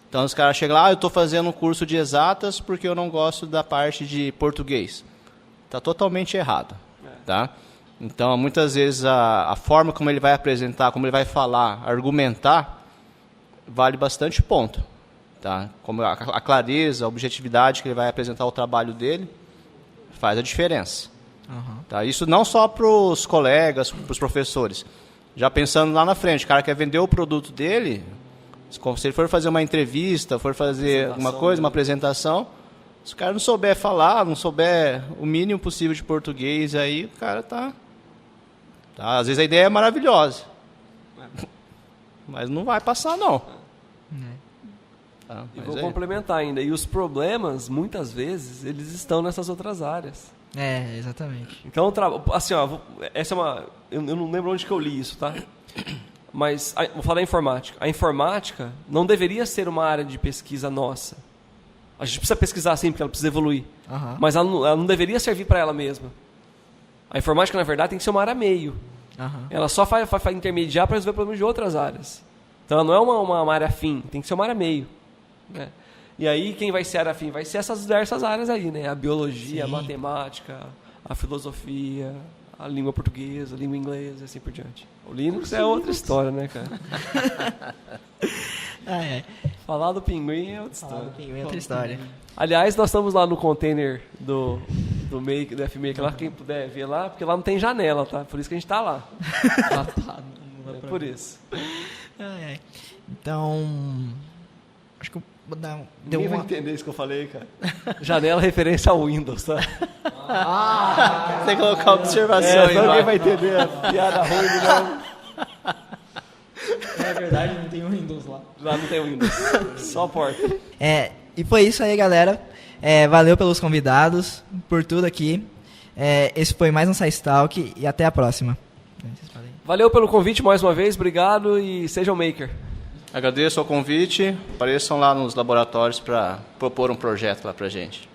Então os caras chegam lá, eu estou fazendo um curso de exatas porque eu não gosto da parte de português. Está totalmente errado. Tá? Então, muitas vezes, a forma como ele vai apresentar, como ele vai falar, argumentar, vale bastante ponto. Tá? Como a clareza, a objetividade que ele vai apresentar o trabalho dele, faz a diferença. Aham. Tá? Isso não só para os colegas, para os professores. Já pensando lá na frente, o cara quer vender o produto dele, se ele for fazer uma entrevista, for fazer alguma coisa, uma apresentação, se o cara não souber falar, não souber o mínimo possível de português, aí o cara tá. Às vezes a ideia é maravilhosa, mas não vai passar, não. Tá, E mas vou complementar ainda. E os problemas, muitas vezes, eles estão nessas outras áreas. Exatamente. Então, assim, ó, essa é uma... Eu não lembro onde que eu li isso, tá? Mas, vou falar da informática. A informática não deveria ser uma área de pesquisa nossa. A gente precisa pesquisar sim, porque ela precisa evoluir. Aham. Mas ela não deveria servir para ela mesma. A informática, na verdade, tem que ser uma área meio. Aham. Ela só faz intermediar para resolver problemas de outras áreas. Então, ela não é uma área fim, tem que ser uma área meio. Né? E aí, quem vai ser área fim? Vai ser essas diversas áreas aí, né? A biologia, a matemática, a filosofia, a língua portuguesa, a língua inglesa e assim por diante. O Linux é outra história, né, cara? Falar do pinguim é outra história. É outra história. Aliás, nós estamos lá no container do FMaker, lá, quem puder ver lá, porque lá não tem janela, tá? Por isso que a gente tá lá. É por isso. Então, acho que eu vou dar... Ninguém vai entender isso que eu falei, cara. Janela é referência ao Windows, tá? Tem que colocar observação aí. Ninguém vai entender a piada ruim, não. Na verdade, não tem o Windows lá. Lá não tem Windows, só a porta. E foi isso aí, galera. Valeu pelos convidados, por tudo aqui. Esse foi mais um Science Talk e até a próxima. Valeu pelo convite mais uma vez, obrigado e sejam maker. Agradeço o convite, apareçam lá nos laboratórios para propor um projeto lá pra gente.